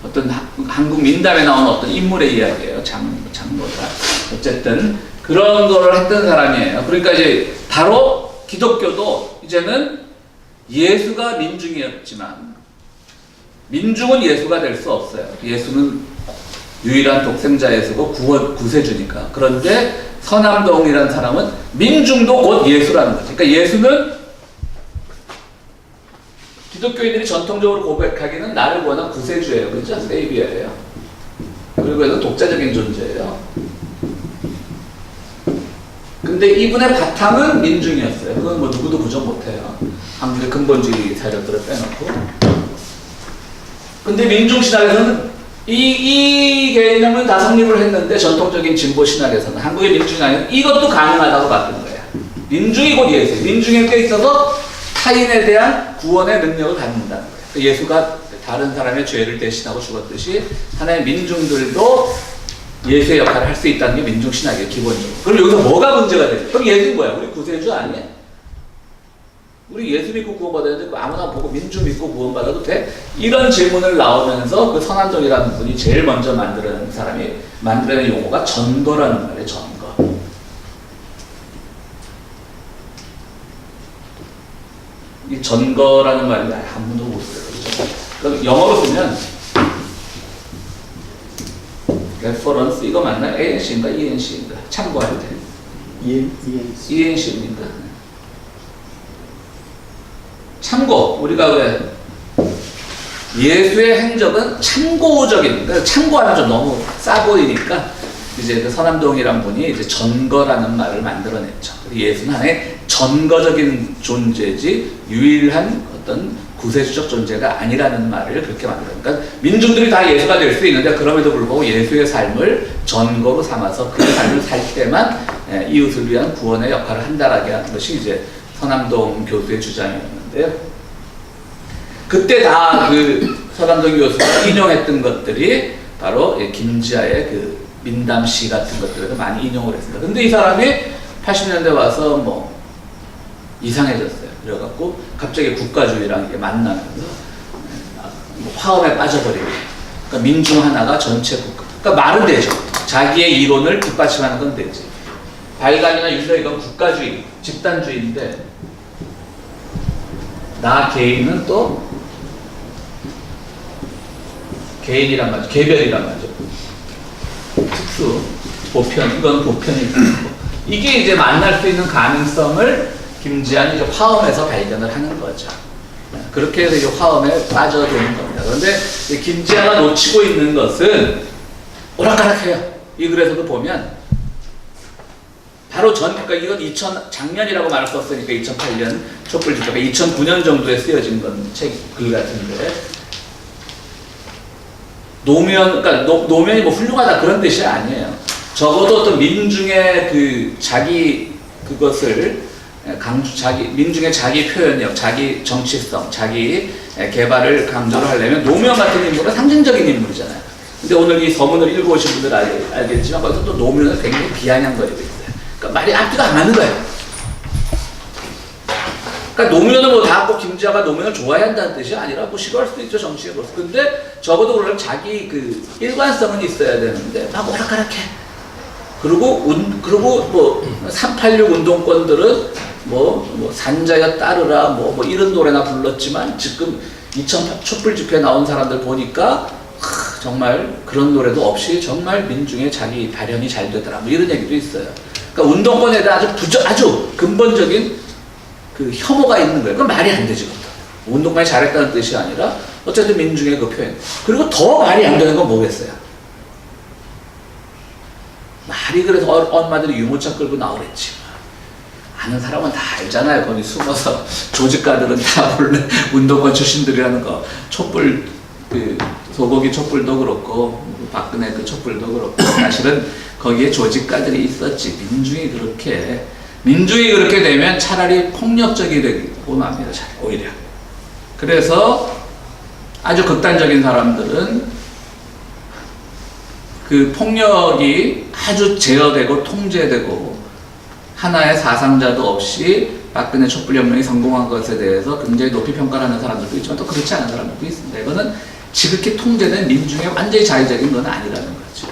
어떤 한국 민담에 나오는 어떤 인물의 이야기예요. 장로가 어쨌든 그런 거를 했던 사람이에요. 그러니까 이제 바로 기독교도 이제는 예수가 민중이었지만 민중은 예수가 될 수 없어요. 예수는 유일한 독생자 예수고 구세주니까. 그런데 서남동이라는 사람은 민중도 곧 예수라는 거죠. 그러니까 예수는 기독교인들이 전통적으로 고백하기는 나를 구원한 구세주예요. 그렇죠? 세이비어예요. 그리고 얘는 독자적인 존재예요. 근데 이분의 바탕은 민중이었어요. 그건 뭐 누구도 부정 못해요. 한국의 근본주의 세력들을 빼놓고. 근데 민중신학에서는 이 개념은 다 성립을 했는데 전통적인 진보신학에서는 한국의 민중신학에서는 이것도 가능하다고 봤던 거예요. 민중이 곧 예수. 민중에 꽤 있어서 타인에 대한 구원의 능력을 갖는다는 거예요. 예수가 다른 사람의 죄를 대신하고 죽었듯이 하나의 민중들도 예수의 역할을 할 수 있다는 게 민중신학이에요, 기본적으로. 그럼 여기서 뭐가 문제가 되죠? 그럼 예수는 뭐야? 우리 구세주 아니야? 우리 예수 믿고 구원받아야 돼? 아무나 보고 민중 믿고 구원받아도 돼? 이런 질문을 나오면서 그 서남동이라는 분이 제일 먼저 만들어낸 사람이 만들어낸 용어가 전거라는 말이에요, 전거. 이 전거라는 말이 한 번도 못 써요. 그럼 영어로 쓰면 reference 이거 맞나요? ANC인가 ENC인가? 참고할 때 ENC입니까? 참고 우리가 왜 예수의 행적은 참고적인, 그러니까 참고하면 좀 너무 싸 보이니까 이제 그 서남동이란 분이 이제 전거라는 말을 만들어냈죠. 예수는 하나의 전거적인 존재지 유일한 어떤 구세주적 존재가 아니라는 말을 그렇게 만들어요. 그러니까 민중들이 다 예수가 될 수 있는데 그럼에도 불구하고 예수의 삶을 전거로 삼아서 그 삶을 살 때만 이웃을 위한 구원의 역할을 한다라게 하는 것이 이제 서남동 교수의 주장이었는데요. 그때 다 그 서남동 교수가 인용했던 것들이 바로 김지아의 그 민담시 같은 것들에도 많이 인용을 했습니다. 근데 이 사람이 80년대 와서 뭐 이상해졌어요. 그래갖고 갑자기 국가주의랑 이게 만나면서 뭐 화음에 빠져버리고, 그러니까 민중 하나가 전체 국가. 그러니까 말은 되죠. 자기의 이론을 뒷받침하는 건 되지. 발간이나 윤서 이건 국가주의, 집단주의인데 나 개인은 또 개인이란 말이죠. 개별이란 말이죠. 특수, 보편, 이건 보편이고 이게 이제 만날 수 있는 가능성을 김지한이 이제 화엄에서 발견을 하는 거죠. 그렇게 해서 이제 화엄에 빠져드는 겁니다. 그런데 김지한가 놓치고 있는 것은 오락가락해요. 이 글에서도 보면 바로 그러니까 이건 작년이라고 말할 수 없으니까 2008년 촛불집회가 2009년 정도에 쓰여진 글 같은데 그러니까 노면이 뭐 훌륭하다 그런 뜻이 아니에요. 적어도 어떤 민중의 그 자기 그것을 민중의 자기 표현력, 자기 정치성, 자기 개발을 강조를 하려면 노무현 같은 인물은 상징적인 인물이잖아요. 근데 오늘 이 서문을 읽어오신 분들 알겠지만 거기서 또 노무현을 굉장히 비아냥거리고 있어요. 그러니까 말이 앞뒤가 안 맞는 거예요. 그러니까 노무현은 뭐 다 꼭 김지아가 노무현을 좋아해야 한다는 뜻이 아니라 뭐 싫어할 수도 있죠, 정치적으로서. 근데 적어도 그러면 자기 그 일관성은 있어야 되는데 막 오락가락해. 그리고 뭐 386 운동권들은 뭐 산자여 따르라 뭐 이런 노래나 불렀지만 지금 2008 촛불 집회 나온 사람들 보니까 정말 그런 노래도 없이 정말 민중의 자기 발현이 잘 되더라 뭐 이런 얘기도 있어요. 그러니까 운동권에 대한 아주 근본적인 그 혐오가 있는 거예요. 그건 말이 안 되지. 운동권이 잘했다는 뜻이 아니라 어쨌든 민중의 그 표현. 그리고 더 말이 안 되는 건 뭐겠어요? 말이 그래서 엄마들이 유모차 끌고 나오랬지. 아는 사람은 다 알잖아요. 거기 숨어서 조직가들은 다 원래 운동권 출신들이라는 거. 촛불 소고기 촛불도 그렇고 박근혜 그 촛불도 그렇고 사실은 거기에 조직가들이 있었지. 민중이 그렇게 되면 차라리 폭력적이 되고 맙니다. 오히려. 그래서 아주 극단적인 사람들은 그 폭력이 아주 제어되고 통제되고 하나의 사상자도 없이 박근혜 촛불혁명이 성공한 것에 대해서 굉장히 높이 평가를 하는 사람들도 있지만 또 그렇지 않은 사람들도 있습니다. 이거는 지극히 통제된 민중의 완전히 자의적인 건 아니라는 거죠.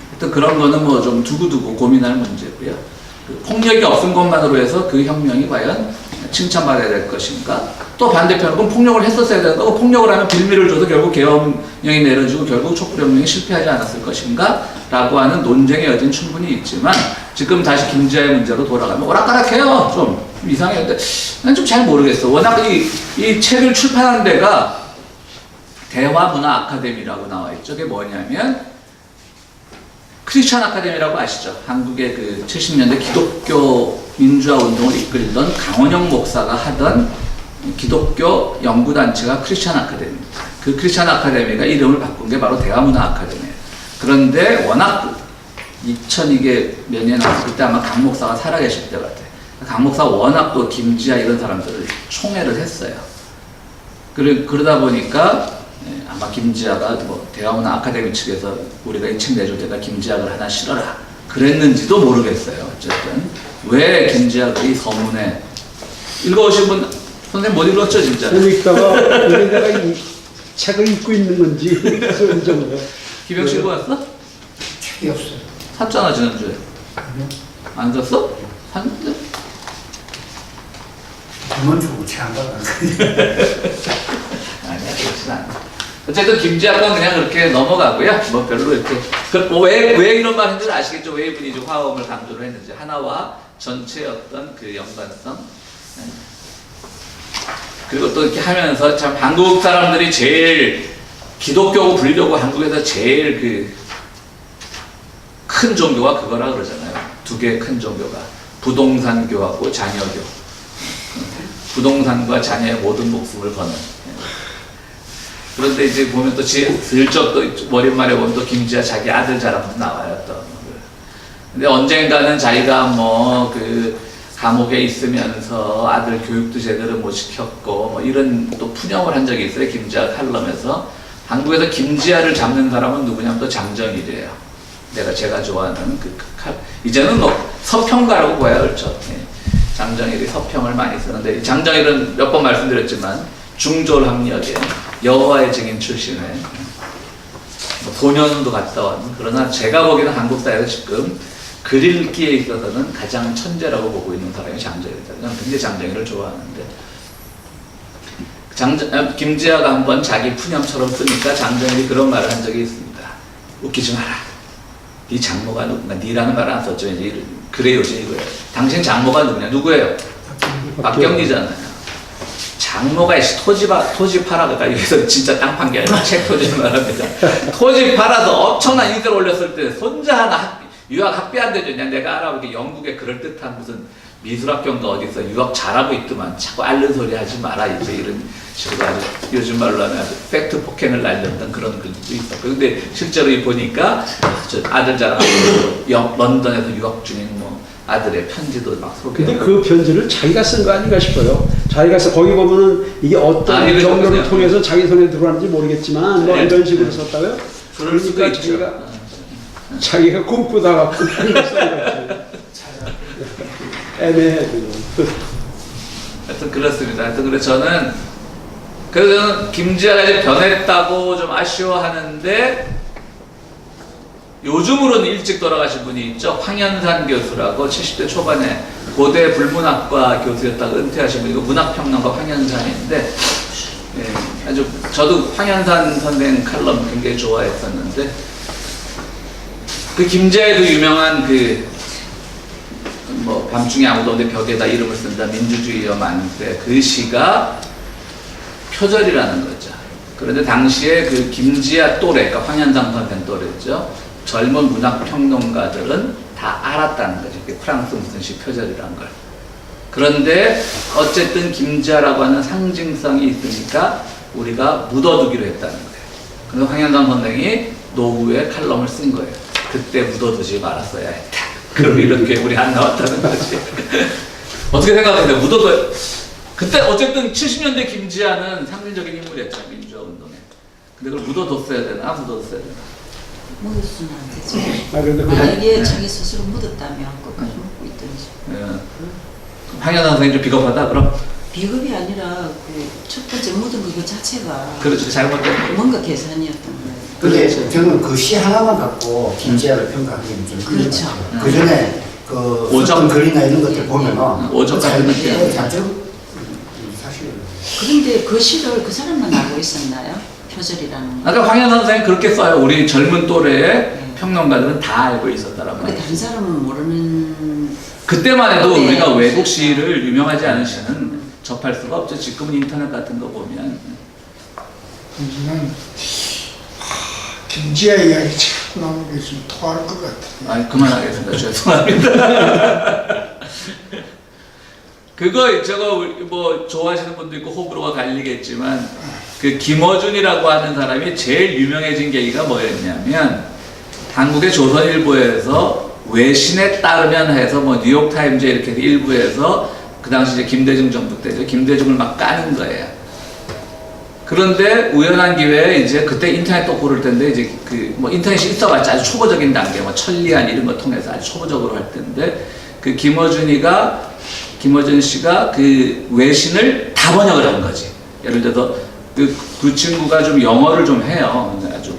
하여튼 그런 거는 뭐 좀 두고두고 고민할 문제고요. 그 폭력이 없은 것만으로 해서 그 혁명이 과연 칭찬받아야 될 것인가? 또 반대편은 그럼 폭력을 했었어야 되는가? 폭력을 하면 빌미를 줘서 결국 계엄령이 내려지고 결국 촛불혁명이 실패하지 않았을 것인가? 라고 하는 논쟁의 여지는 충분히 있지만 지금 다시 김지아의 문제로 돌아가면 오락가락해요. 좀 이상해요. 난 좀 잘 모르겠어. 워낙 이 책을 출판한 데가 대화문화 아카데미라고 나와 있죠. 그게 뭐냐면 크리스천 아카데미라고 아시죠? 한국의 그 70년대 기독교 민주화 운동을 이끌던 강원영 목사가 하던 기독교 연구단체가 크리스천 아카데미입니다. 그 크리스천 아카데미가 이름을 바꾼 게 바로 대화문화 아카데미예요. 그런데 워낙 2000이게 몇 년에 나왔을 그때 아마 강 목사가 살아계실 때 같아요. 강 목사가 워낙 또 김지아 이런 사람들을 총애를 했어요. 그러다 보니까 아마 김지아가 뭐 대화문화 아카데미 측에서 우리가 이 책 내줄 때가 김지아를 하나 실어라 그랬는지도 모르겠어요. 어쨌든 왜 김지아 글이 서문에 읽어오신 분 선생님 못 읽었죠 진짜? 보니까 우리나라 이 책을 읽고 있는 건지 그런 정도. 김영 씨 읽어왔어? 책이 없어요. 샀잖아 지난주에. 아니요. 안 샀어? 샀는데? 돈은 주고 책 안 받아. 아니야 그렇진 않아. 어쨌든 김지아 건 그냥 그렇게 넘어가고요. 뭐 별로 이렇게 왜 이런 말 했는지 아시겠죠? 왜 이분이 좀 화음을 강조를 했는지 하나와 전체의 어떤 그 연관성. 그리고 또 이렇게 하면서 참 한국 사람들이 제일 기독교고 불교고 한국에서 제일 그 큰 종교가 그거라 그러잖아요. 두 개의 큰 종교가 부동산교하고 자녀교. 부동산과 자녀의 모든 목숨을 거는. 그런데 이제 보면 또 슬쩍 또 머릿말에 보면 또 김지아 자기 아들 자랑도 나와요 또. 근데 언젠가는 자기가 뭐 그 감옥에 있으면서 아들 교육도 제대로 못 시켰고 뭐 이런 또 푸념을 한 적이 있어요. 김지아 칼럼에서. 한국에서 김지아를 잡는 사람은 누구냐면 또 장정일이에요. 제가 좋아하는 이제는 뭐 서평가라고 봐야 그렇죠. 장정일이 서평을 많이 쓰는데 장정일은 몇 번 말씀드렸지만 중졸합력에 여호와의 증인 출신에 뭐 소년도 갔다 왔는 그러나 제가 보기에는 한국 사회에서 지금 글 읽기에 있어서는 가장 천재라고 보고 있는 사람이 장정일이다. 저는 굉장히 장정일을 좋아하는데 김지아가 한번 자기 푸념처럼 쓰니까 장정일이 그런 말을 한 적이 있습니다. 웃기지 마라. 네 장모가 누구냐? 니라는 말을 안 썼죠. 이제 그래 요즘 이거예요. 당신 장모가 누구냐? 누구예요? 박경리잖아요. 장모가 토지 팔아가 여기서 진짜 땅 판 게 아니라 책 토지를 말합니다. 토지 팔아서 엄청난 인세를 올렸을 때 손자 하나 유학 학비 안 대줬냐? 내가 알아보기 영국에 그럴 듯한 무슨 미술학교인가 어디서 유학 잘하고 있더만 자꾸 앓는 소리 하지 마라 이제 이런 식으로 아주 요즘 말로 하면 아주 팩트 폭행을 날렸던 그런 글도 있었고 근데 실제로 보니까 저 아들 자랑하고 런던에서 유학 중인 뭐 아들의 편지도 막 소개하고 근데 그 편지를 자기가 쓴 거 아닌가 싶어요. 자기가 거기 보면은 이게 어떤 경로를 통해서 자기 손에 들어왔는지 모르겠지만 뭐 이런 식으로 썼다고요? 그럴 수도 그러니까 있죠. 자기가 꿈꾸다가 꿈꾸는 걸 쓴 거지. 애매해. 하여튼 그렇습니다. 하여튼 그래서 저는 김지아가 이제 변했다고 좀 아쉬워하는데 요즘으로는 일찍 돌아가신 분이 있죠. 황현산 교수라고 70대 초반에 고대 불문학과 교수였다가 은퇴하신 분이고 문학평론가 황현산인데 예, 아주 저도 황현산 선생 칼럼 굉장히 좋아했었는데 그 김지아에도 유명한 뭐 밤중에 아무도 없는데 벽에다 이름을 쓴다 민주주의여 만세 그 시가 표절이라는 거죠. 그런데 당시에 그 김지아 또래, 그러니까 황현상 선생 또래죠. 젊은 문학평론가들은 다 알았다는 거죠. 프랑스 무슨 시 표절이라는 걸. 그런데 어쨌든 김지아라고 하는 상징성이 있으니까 우리가 묻어두기로 했다는 거예요. 그래서 황현상 선생이 노후에 칼럼을 쓴 거예요. 그때 묻어두지 말았어야 했다. 그럼 이런 괴물이 안 나왔다는 거지. 어떻게 생각하세요? 묻어둬. 그때 어쨌든 70년대 김지아는 상징적인 인물이었죠. 민주화 운동에. 근데 그걸 묻어뒀어야 되나? 안 묻어뒀어야 되나? 묻었으면 안 되지. 근데 만약에 자기 스스로 묻었다면 끝까지 묻고 있든지. 예. 황현상 선생님 좀 비겁하다? 그럼? 비겁이 아니라 첫 번째 묻은 거 자체가 그렇죠. 잘못된 뭔가 계산이었던 거예요. 근데 저는 그 시 하나만 갖고 김지아를 평가하기는 좀 그렇죠. 그 전에 그 오점 글이나 이런 것들 보면은 오점 같은 느낌. 사실 그런데 그 시를 그 사람만 알고 있었나요? 표절이라는 거. 아까 황현상 선생님 그렇게 써요. 우리 젊은 또래의 평론가들은 다 알고 있었다란 근데 말이에요. 다른 사람은 모르는. 그때만 해도 네. 우리가 외국 시를 유명하지 않은 시는 접할 수가 없죠. 지금은 인터넷 같은 거 보면. 저는 김지아 이야기 자꾸 나오는 게 좀 토할 것 같아요. 그만하겠습니다. 죄송합니다. 저거 뭐 좋아하시는 분도 있고 호불호가 갈리겠지만 그 김어준이라고 하는 사람이 제일 유명해진 계기가 뭐였냐면 한국의 조선일보에서 외신에 따르면 해서 뭐 뉴욕타임즈에 이렇게 일부에서 그 당시 이제 김대중 정부 때죠. 김대중을 막 까는 거예요. 그런데 우연한 기회에 이제 그때 인터넷도 고를 텐데 이제 뭐 인터넷이 있어봤자 아주 초보적인 단계, 뭐 천리안 이런 거 통해서 아주 초보적으로 할 텐데 그 김어준 씨가 그 외신을 다 번역을 한 거지. 예를 들어서 그 친구가 좀 영어를 좀 해요. 아주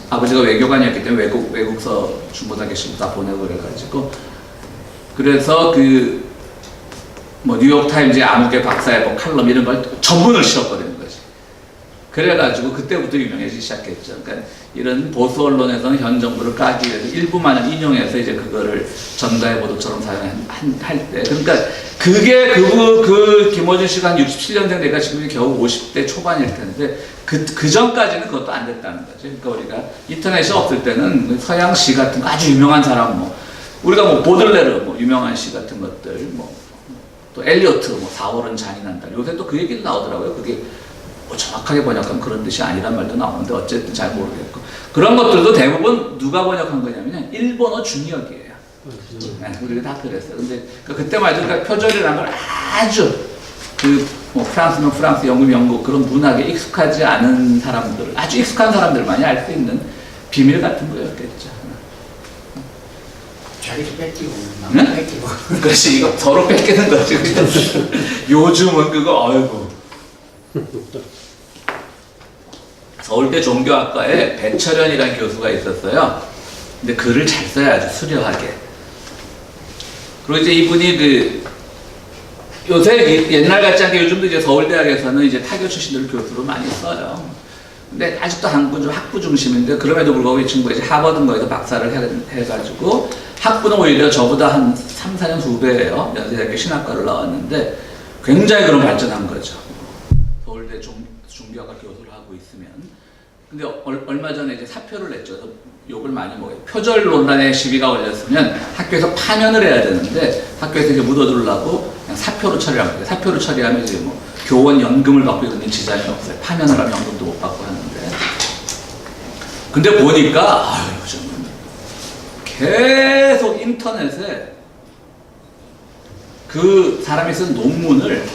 아버지가 외교관이었기 때문에 외국서 중고등학교 시부터 다 번역을 해가지고 그래서 뭐 뉴욕타임즈의 암흑의 박사의 뭐 칼럼 이런 걸 전문을 실었거든요. 그래가지고 그때부터 유명해지기 시작했죠. 그러니까 이런 보수 언론에서는 현 정부를 까기 위해서 일부만 인용해서 이제 그거를 전가의 보도처럼 사용할 때. 그러니까 그게 그 김어준 씨가 한 67년생 되니까 지금 겨우 50대 초반일 텐데 그 전까지는 그것도 안 됐다는 거죠. 그러니까 우리가 인터넷이 없을 때는 서양 시 같은 거 아주 유명한 사람 우리가 보들레르 유명한 시 같은 것들 또 엘리어트 4월은 잔인한 달 요새 또 그 얘기도 나오더라고요. 그게 정확하게 번역하면 그런 뜻이 아니란 말도 나오는데 어쨌든 잘 모르겠고 그런 것들도 대부분 누가 번역한 거냐면 일본어 중역이에요. 네, 우리가 다 그랬어요. 근데 그때만 해도 그러니까 표절이라는 걸 아주 프랑스는 프랑스, 영국 그런 문학에 익숙하지 않은 사람들, 아주 익숙한 사람들만이 알 수 있는 비밀 같은 거였겠죠. 자기도 뺏기고 응? 남 뺏기고. 그렇지, 이거 서로 뺏기는 거지. 요즘은 그거 어이구. 서울대 종교학과에 배철현이라는 교수가 있었어요. 근데 글을 잘 써야 아주 수려하게. 그리고 이제 이분이 요새 옛날 같지 않게 요즘도 이제 서울대학에서는 이제 타교 출신들을 교수로 많이 써요. 근데 아직도 한국은 좀 학부 중심인데 그럼에도 불구하고 이 친구가 이제 하버드인거에서 박사를 해가지고 학부는 오히려 저보다 한 3, 4년 후배예요. 연세대학교 신학과를 나왔는데 굉장히 그런 발전한 거죠. 서울대 종교학과 교수를 하고 있으면. 근데 얼마 전에 이제 사표를 냈죠. 욕을 많이 먹어요. 표절 논란에 시비가 걸렸으면 학교에서 파면을 해야 되는데 학교에서 이제 묻어두려고 그냥 사표로 처리한 거예요. 사표로 처리하면 이제 교원 연금을 받고 이런 지장이 없어요. 파면을 하면 연금도 못 받고 하는데. 근데 보니까 요즘은 계속 인터넷에 그 사람이 쓴 논문을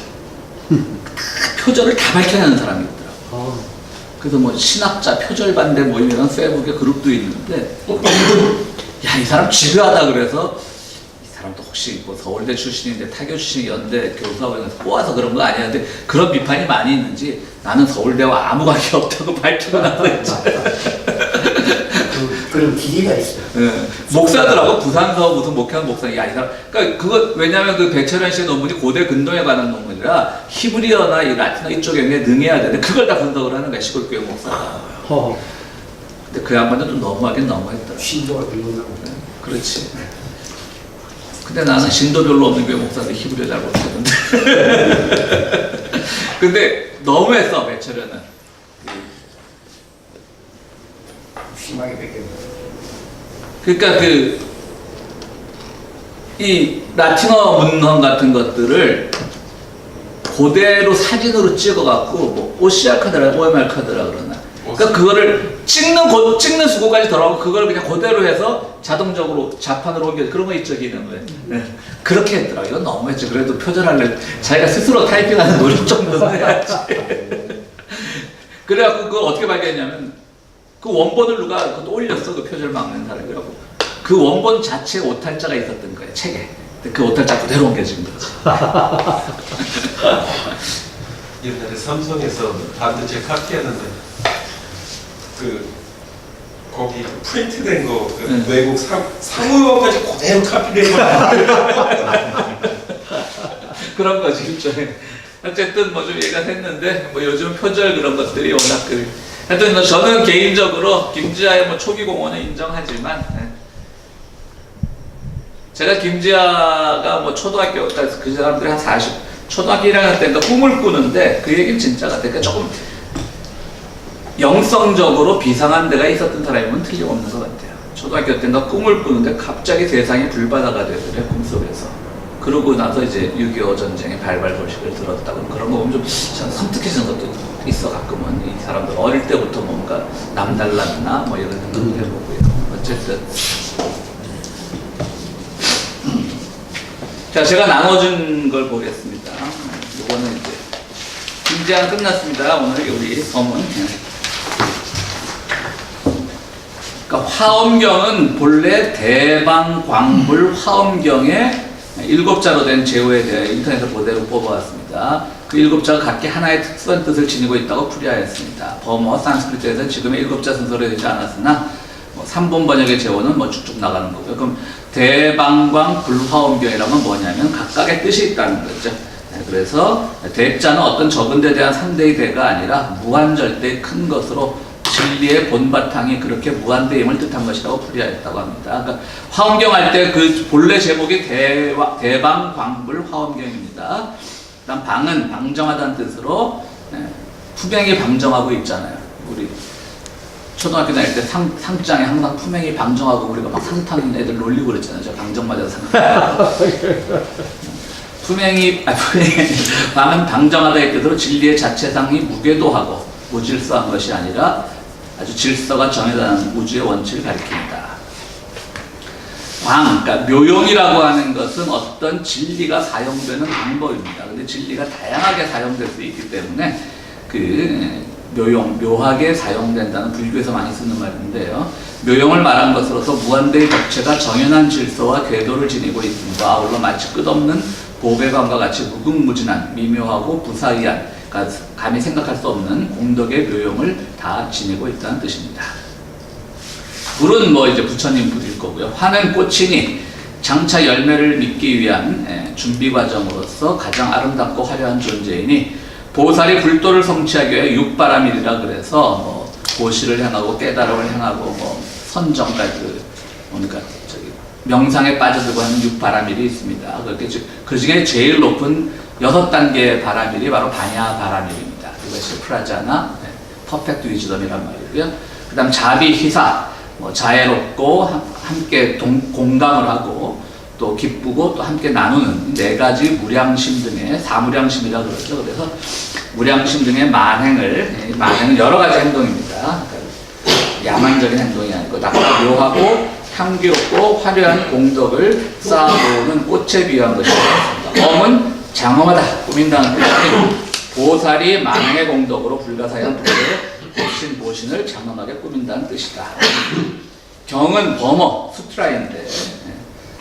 표절을 다 밝혀내는 사람이 있더라고요. 그래서 신학자 표절 반대 모임이라는 페이북에 그룹도 있는데 야, 이 사람 집요하다 그래서 이 사람도 혹시 서울대 출신인데 타교 출신 연대 교수하고 꼬아서 그런 거 아니었는데 그런 비판이 많이 있는지 나는 서울대와 아무 관계 없다고 밝히고 나서 있지. 그런 기계가 있어요. 네. 목사들하고 부산서 무슨 목회하는 목사, 야, 이 사람. 그러니까 그거, 왜냐면 그 배철현 씨의 논문이 고대 근동에 관한 논문이라 히브리어나 이 라틴어 이쪽에 능해야 되는데 그걸 다 분석을 하는 거야, 시골교회 목사가. 근데 그 양반도 좀 너무하긴 너무했더라. 신도가 들어온다고. 네. 그렇지. 근데 나는 신도 별로 없는 교회 목사인데 히브리어 잘 못하는데. 근데 너무했어, 배철현은. 심하게 뺏겼네. 그러니까 이 라틴어 문헌 같은 것들을 그대로 사진으로 찍어갖고 OCR 카드라, OMR 카드라 그러나. 그러니까 그거를 찍는 수고까지 더라고 그걸 그냥 그대로 해서 자동적으로 자판으로 옮겨 그런 거 있죠, 기능을. 네. 그렇게 했더라고. 이건 너무했죠. 그래도 표절하려 자기가 스스로 타이핑하는 노력 정도는 해야지. 그래갖고 그걸 어떻게 발견했냐면 그 원본을 누가 그것도 올렸어. 그 표절 막는 사람이라고. 그 원본 자체에 오탈자가 있었던 거예요, 책에. 근데 그 오탈자 그대로 옮겨진 거지. 옛날에 삼성에서 반도체 카피하는데 거기 프린트된 거 외국 사무용까지 그대로 카피된 거. 그런 거지, 일종의. 어쨌든 좀 얘기가 됐는데 요즘 표절 그런 것들이 워낙 하여튼 저는 개인적으로 김지아의 초기 공헌을 인정하지만 제가 김지아가 초등학교 그 사람들이 한 40 초등학교 1학년 때인가 꿈을 꾸는데 그 얘기는 진짜 같아요. 그러니까 조금 영성적으로 비상한 데가 있었던 사람이면 틀림없는 것 같아요. 초등학교 때인가 꿈을 꾸는데 갑자기 세상이 불바다가 되더래요, 꿈속에서. 그러고 나서 이제 6.25 전쟁의 발발 소식을 들었다고 그런 거 보면 좀 섬뜩해지는 것도 있어. 가끔은 이 사람들 어릴 때부터 뭔가 남달랐나 이런 생각도 해보고요. 어쨌든 자, 제가 나눠준 걸 보겠습니다. 이거는 이제 김지아는 끝났습니다. 오늘 우리 서문. 그러니까 화엄경은 본래 대방광불 화엄경의 7자로 된 제후에 대해 인터넷에서 그대로 뽑아왔습니다. 그 7자가 각기 하나의 특수한 뜻을 지니고 있다고 풀이하였습니다. 버머, 산스크리트에서 지금의 7자 순서로 되지 않았으나 3본 번역의 제호는 쭉쭉 나가는 거고요. 그럼 대방광 불화엄경이라면 뭐냐면 각각의 뜻이 있다는 거죠. 그래서 대자는 어떤 적은 데 대한 상대의 대가 아니라 무한절대의 큰 것으로 진리의 본바탕이 그렇게 무한대임을 뜻한 것이라고 풀이하였다고 합니다. 그러니까 화엄경 할 때 그 본래 제목이 대방광불 화엄경입니다. 그다음 방은 방정하다는 뜻으로 품행이 방정하고 있잖아요. 우리 초등학교 다닐 때 상장에 항상 품행이 방정하고 우리가 막 상탄 애들 놀리고 그랬잖아요. 저 방정 맞아서 상탄. 품행이 방은 방정하다의 뜻으로 진리의 자체상이 무궤도하고 무질서한 것이 아니라 아주 질서가 정해진 우주의 원칙을 가리킵니다. 그러니까 묘용이라고 하는 것은 어떤 진리가 사용되는 방법입니다. 근데 진리가 다양하게 사용될 수 있기 때문에 그 묘하게 사용된다는 불교에서 많이 쓰는 말인데요. 묘용을 말한 것으로서 무한대의 법체가 정연한 질서와 궤도를 지니고 있음과 아울러 마치 끝없는 보배관과 같이 무궁무진한 미묘하고 부사의한, 그러니까 감히 생각할 수 없는 공덕의 묘용을 다 지니고 있다는 뜻입니다. 불은 뭐 이제 부처님 불일 거고요. 화는 꽃이니 장차 열매를 믿기 위한 준비 과정으로서 가장 아름답고 화려한 존재이니 보살이 불도를 성취하기 위해 육바라밀이라 그래서 뭐 고시를 향하고 깨달음을 향하고 뭐 선정까지 그러니까 명상에 빠져들고 하는 육바라밀이 있습니다. 그렇게 그 중에 제일 높은 6단계의 바라밀이 바로 바냐 바라밀입니다. 이것이 프라자나 퍼펙트 위즈덤이란 말이고요. 그 다음 자비 희사, 뭐 자애롭고 함께 공감을 하고 또 기쁘고 또 함께 나누는 4가지 무량심 등의 사무량심이라고 그러죠. 그래서 무량심 등의 만행은 여러 가지 행동입니다. 그러니까 야만적인 행동이 아니고 나쁘고 묘하고 향기롭고 화려한 공덕을 쌓아놓는 꽃에 비유한 것입니다. 엄은 장엄하다, 꾸민다는 뜻이니 보살이 만행의 공덕으로 불가사의한 도를 보신을 장엄하게 꾸민다는 뜻이다. 경은 범어, 수트라인데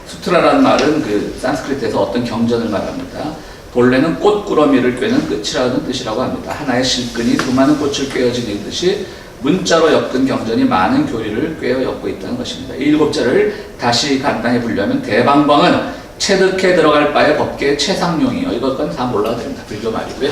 수트라라는 말은 그 산스크리트에서 어떤 경전을 말합니다. 본래는 꽃꾸러미를 꿰는 끝이라는 뜻이라고 합니다. 하나의 실끈이 수많은 꽃을 꿰어 지니듯이 문자로 엮은 경전이 많은 교리를 꿰어 엮고 있다는 것입니다. 7자를 다시 간단히 분류하면 대방광은 체득해 들어갈 바에 법계의 체상용이요. 이것까지 다 몰라도 됩니다. 불교 말이고요.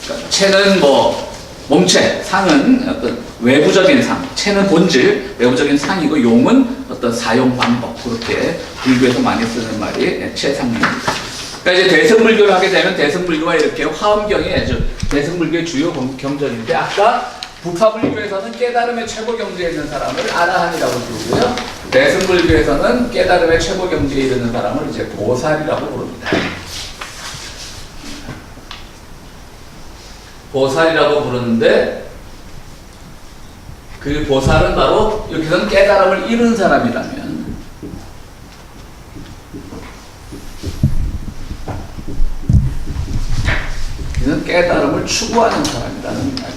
그러니까 체는 뭐 몸체, 상은 어떤 외부적인 상, 체는 본질, 외부적인 상이고 용은 어떤 사용 방법. 그렇게 불교에서 많이 쓰는 말이 체상용입니다. 그러니까 이제 대승불교를 하게 되면 대승불교가 이렇게 화엄경이 아주 대승불교의 주요 경전인데 아까 북파불교에서는 깨달음의 최고 경지에 있는 사람을 아라한이라고 부르고요. 대승불교에서는 깨달음의 최고 경지에 이르는 사람을 이제 보살이라고 부릅니다. 보살이라고 부르는데 그 보살은 바로 여기서는 깨달음을 이룬 사람이라면 이는 깨달음을 추구하는 사람이라는 말입니다.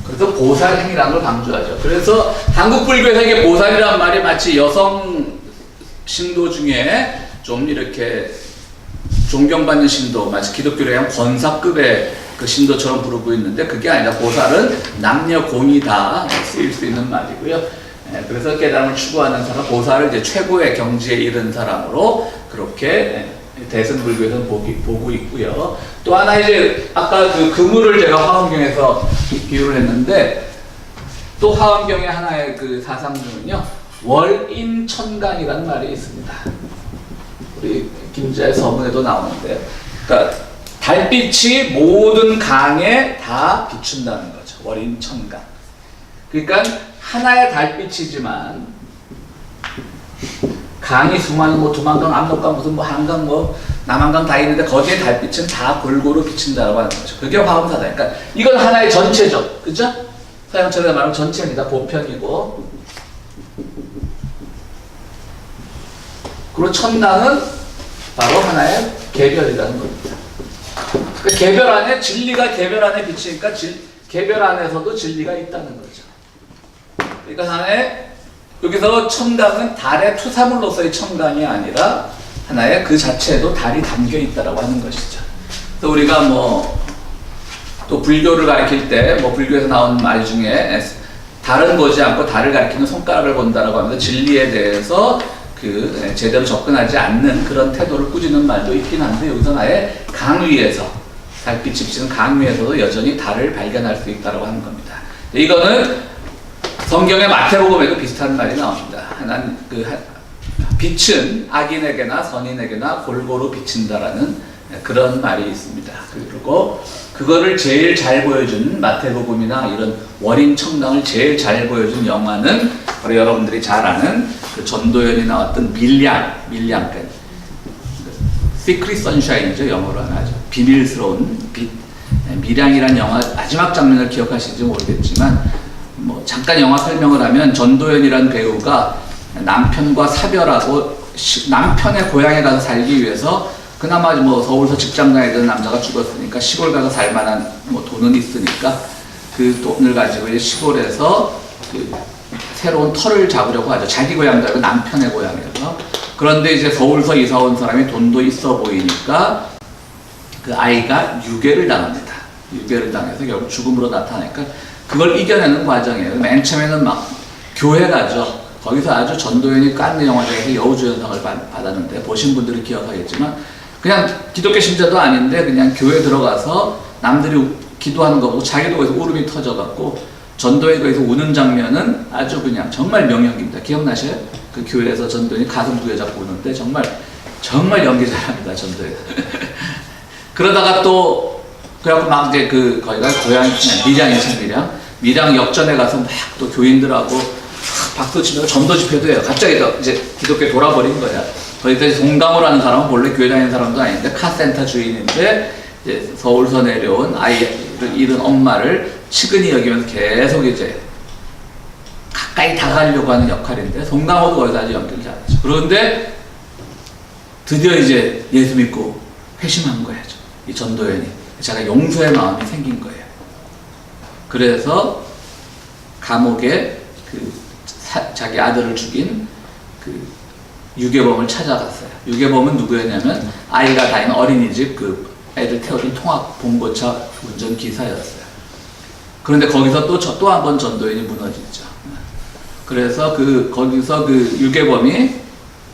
그래서 보살행위라는 걸 강조하죠. 그래서 한국 불교에서 이게 보살이라는 말이 마치 여성 신도 중에 좀 이렇게 존경받는 신도, 마치 기독교에 의한 권사급의 그 신도처럼 부르고 있는데 그게 아니라 보살은 남녀 공이 다 쓰일 수 있는 말이고요. 그래서 깨달음을 추구하는 사람, 보살을 이제 최고의 경지에 이른 사람으로 그렇게 대승불교에서는 보고 있고요. 또 하나 이제 아까 그 그물을 제가 화엄경에서 비유를 했는데 또 화엄경의 하나의 그 사상 중은요 월인천강이라는 말이 있습니다. 우리 김자의 서문에도 나오는데, 그러니까 달빛이 모든 강에 다 비춘다는 거죠. 월인천강. 그러니까 하나의 달빛이지만 강이 수많은 뭐 두만강, 압록강, 무슨 뭐 한강, 뭐 남한강 다 있는데 거기에 달빛은 다 골고루 비친다라고 하는 거죠. 그게 화엄사다. 그러니까 이건 하나의 전체죠, 그죠? 서양철에 말하면 전체입니다. 보편이고. 그리고 천당은 바로 하나의 개별이라는 겁니다. 그러니까 개별 안에 진리가 개별 안에 비치니까 개별 안에서도 진리가 있다는 거죠. 그러니까 하나의 여기서 천강은 달의 투사물로서의 천강이 아니라 하나의 그 자체에도 달이 담겨 있다라고 하는 것이죠. 또 우리가 뭐 또 불교를 가르칠 때 뭐 불교에서 나온 말 중에 달은 보지 않고 달을 가리키는 손가락을 본다라고 하면서 진리에 대해서 제대로 접근하지 않는 그런 태도를 꾸짖는 말도 있긴 한데, 여기서 아예 강 위에서, 달빛 비치는 강 위에서도 여전히 달을 발견할 수 있다라고 하는 겁니다. 이거는 성경의 마태복음에도 비슷한 말이 나옵니다. 빛은 악인에게나 선인에게나 골고루 비친다라는 그런 말이 있습니다. 그리고 그거를 제일 잘 보여준, 마태복음이나 이런 월인 청강을 제일 잘 보여준 영화는 바로 여러분들이 잘 아는 그 전도연이 나왔던 밀양, Secret Sunshine이죠. 영어로 하죠. 비밀스러운 빛. 밀양이란 영화 마지막 장면을 기억하시는지 모르겠지만, 뭐 잠깐 영화 설명을 하면, 전도연이란 배우가 남편과 사별하고 남편의 고향에 가서 살기 위해서, 그나마 뭐 서울서 직장 다니던 남자가 죽었으니까 시골 가서 살 만한 뭐 돈은 있으니까 그 돈을 가지고 이제 시골에서 그 새로운 터를 잡으려고 하죠. 자기 고향 말고 남편의 고향에서. 그런데 이제 서울서 이사 온 사람이 돈도 있어 보이니까 그 아이가 유괴를 당합니다. 유괴를 당해서 결국 죽음으로 나타나니까 그걸 이겨내는 과정이에요. 맨 처음에는 막 교회 가죠. 거기서 아주 전도연이 깐느 영화제에서 여우주연상을 받았는데, 보신 분들이 기억하겠지만, 그냥 기독교 신자도 아닌데 그냥 교회 들어가서 남들이 기도하는 거 보고 자기도 거기서 울음이 터져갖고, 전도연이 거기서 우는 장면은 아주 그냥 정말 명연기입니다. 기억나셔요? 그 교회에서 전도연이 가슴 부여잡고 우는데 정말 연기 잘합니다, 전도연. 그러다가 또 그래갖고 막 이제 거기가 고향 밀양 역전에 가서 막 또 교인들하고 박수 치면서 전도 집회도 해요. 갑자기 이제 기독교에 돌아버린 거야. 거기까지 동감을 하는 사람은 원래 교회 다니는 사람도 아닌데 카센터 주인인데, 이제 서울서 내려온 아이를 잃은 엄마를 측은히 여기면서 계속 이제 가까이 다가가려고 하는 역할인데, 송강호도 거기서 아주 연기를 잘하죠. 그런데 드디어 이제 예수 믿고 회심한 거예요. 이 전도연이. 제가 용서의 마음이 생긴 거예요. 그래서 감옥에 자기 아들을 죽인 유괴범을 찾아갔어요. 유괴범은 누구였냐면 아이가 다니는 어린이집 애들 태워준 통학 봉고차 운전기사였어요. 그런데 거기서 또 한 번 전도연이 무너지죠. 그래서 거기서 유괴범이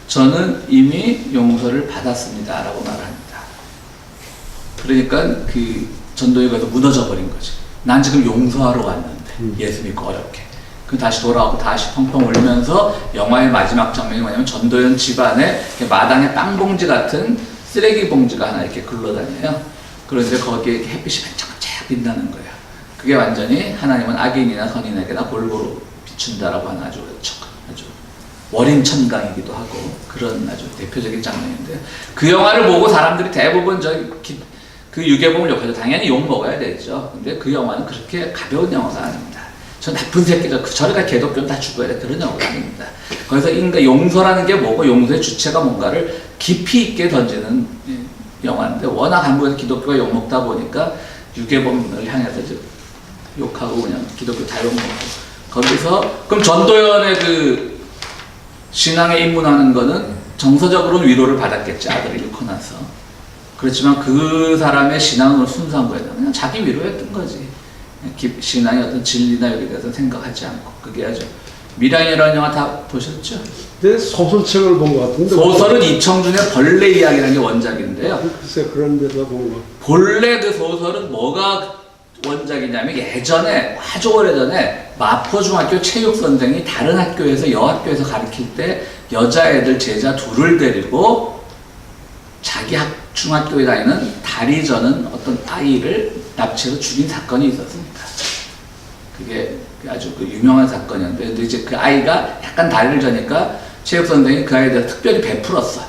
저는 이미 용서를 받았습니다 라고 말합니다. 그러니까 전도연이 거기서 무너져 버린 거지. 난 지금 용서하러 왔는데, 예수 믿고 어렵게. 다시 돌아오고 다시 펑펑 울면서, 영화의 마지막 장면이 뭐냐면 전도연 집안에 마당에 빵봉지 같은 쓰레기 봉지가 하나 이렇게 굴러다녀요. 그런데 거기에 이렇게 햇빛이 반짝반짝 빛나는 거예요. 그게 완전히 하나님은 악인이나 선인에게나 골고루 비춘다라고 하는 아주 월인 천강이기도 하고 그런 아주 대표적인 장면인데, 그 영화를 보고 사람들이 대부분 그 유괴범을 욕하죠. 당연히 욕 먹어야 되죠. 근데 그 영화는 그렇게 가벼운 영화가 아닙니다. 저 나쁜 새끼죠. 저리가 개독교는 다 죽어야 돼. 그런 영화가 아닙니다. 거기서 인간 용서라는 게 뭐고, 용서의 주체가 뭔가를 깊이 있게 던지는 영화인데, 워낙 한국에서 기독교가 욕먹다 보니까 유괴범을 향해서 욕하고 그냥 기독교 다 욕먹고, 거기서 그럼 전도연의 신앙에 입문하는 거는 정서적으로는 위로를 받았겠지, 아들을 잃고 나서. 그렇지만 그 사람의 신앙으로 순수한 거예요. 그냥 자기 위로였던 거지. 신앙의 어떤 진리나 여기에 대해서 생각하지 않고. 그게 아주. 밀양이라는 영화 다 보셨죠? 네, 소설책을 본 것 같은데. 소설은 이청준의 벌레 이야기라는 게 원작인데요. 글쎄, 그런 데서 본 거. 본래 그 소설은 뭐가 원작이냐면, 예전에 아주 오래전에 마포중학교 체육선생이 다른 학교에서 여학교에서 가르칠 때 여자애들 제자 둘을 데리고 자기 중학교에 다니는 다리 저는 어떤 아이를 납치해서 죽인 사건이 있었습니다. 그게 아주 유명한 사건이었는데, 근데 이제 그 아이가 약간 다리를 저니까 체육선생이 그 아이에 대해서 특별히 베풀었어요.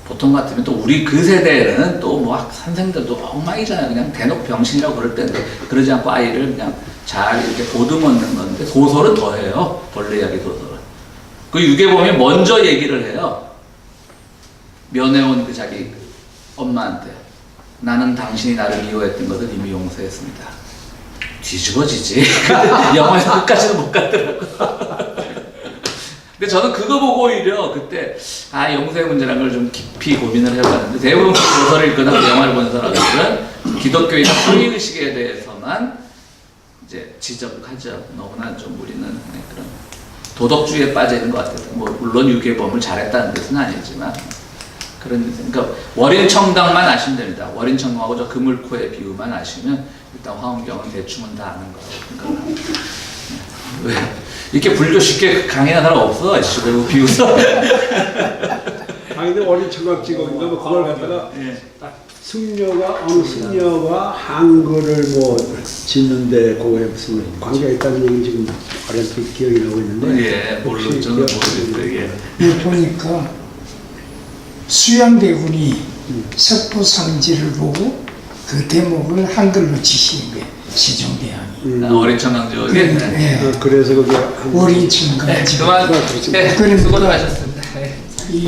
보통 같으면 또 우리 그 세대에는 또 뭐 선생들도 엉망이잖아요. 그냥 대놓고 병신이라고 그럴 텐데, 그러지 않고 아이를 그냥 잘 이렇게 보듬었는 건데, 소설은 더해요. 벌레 이야기 소설은. 그 유괴범이 먼저 얘기를 해요. 면회온 자기 엄마한테. 나는 당신이 나를 미워했던 것을 이미 용서했습니다. 뒤집어지지. 영화에서 끝까지는 못 갔더라고. 근데 저는 그거 보고 오히려 그때 용서의 문제라는 걸 좀 깊이 고민을 해봤는데, 대부분 소설을 읽거나 영화를 보는 사람들은 기독교인의 합의의식에 대해서만 이제 지적하죠. 너무나 좀 우리는 그런 도덕주의에 빠져 있는 것 같아요. 뭐 물론 유괴범을 잘했다는 뜻은 아니지만 그런 그러니까 월인청당만 아시면 됩니다. 월인청당하고 저 그물코의 비유만 아시면 일단 화엄경은 대충은 다 아는 거라고 생각합니다. 왜 이렇게 불교 쉽게 강의하는 사람 없어? 왜 비웃어? 아니 근데 어린 청각지검인가 뭐 그걸 갖다가 예. 승려가 어느 승려가 한글을 뭐 짓는데 그거에 무슨 관계가 있다는 얘기 지금 얼핏 기억이 나고 있는데 예, 물론 저는 모르겠어요. 예. 여기 보니까 수양대군이 석보상지를 보고 그 대목을 한글로 지신 게 세종대왕이. 어린청강 지역에 예. 그래서 그게 월인청강. 그만. 그렇죠. 네, 수고들 하셨습니다. 이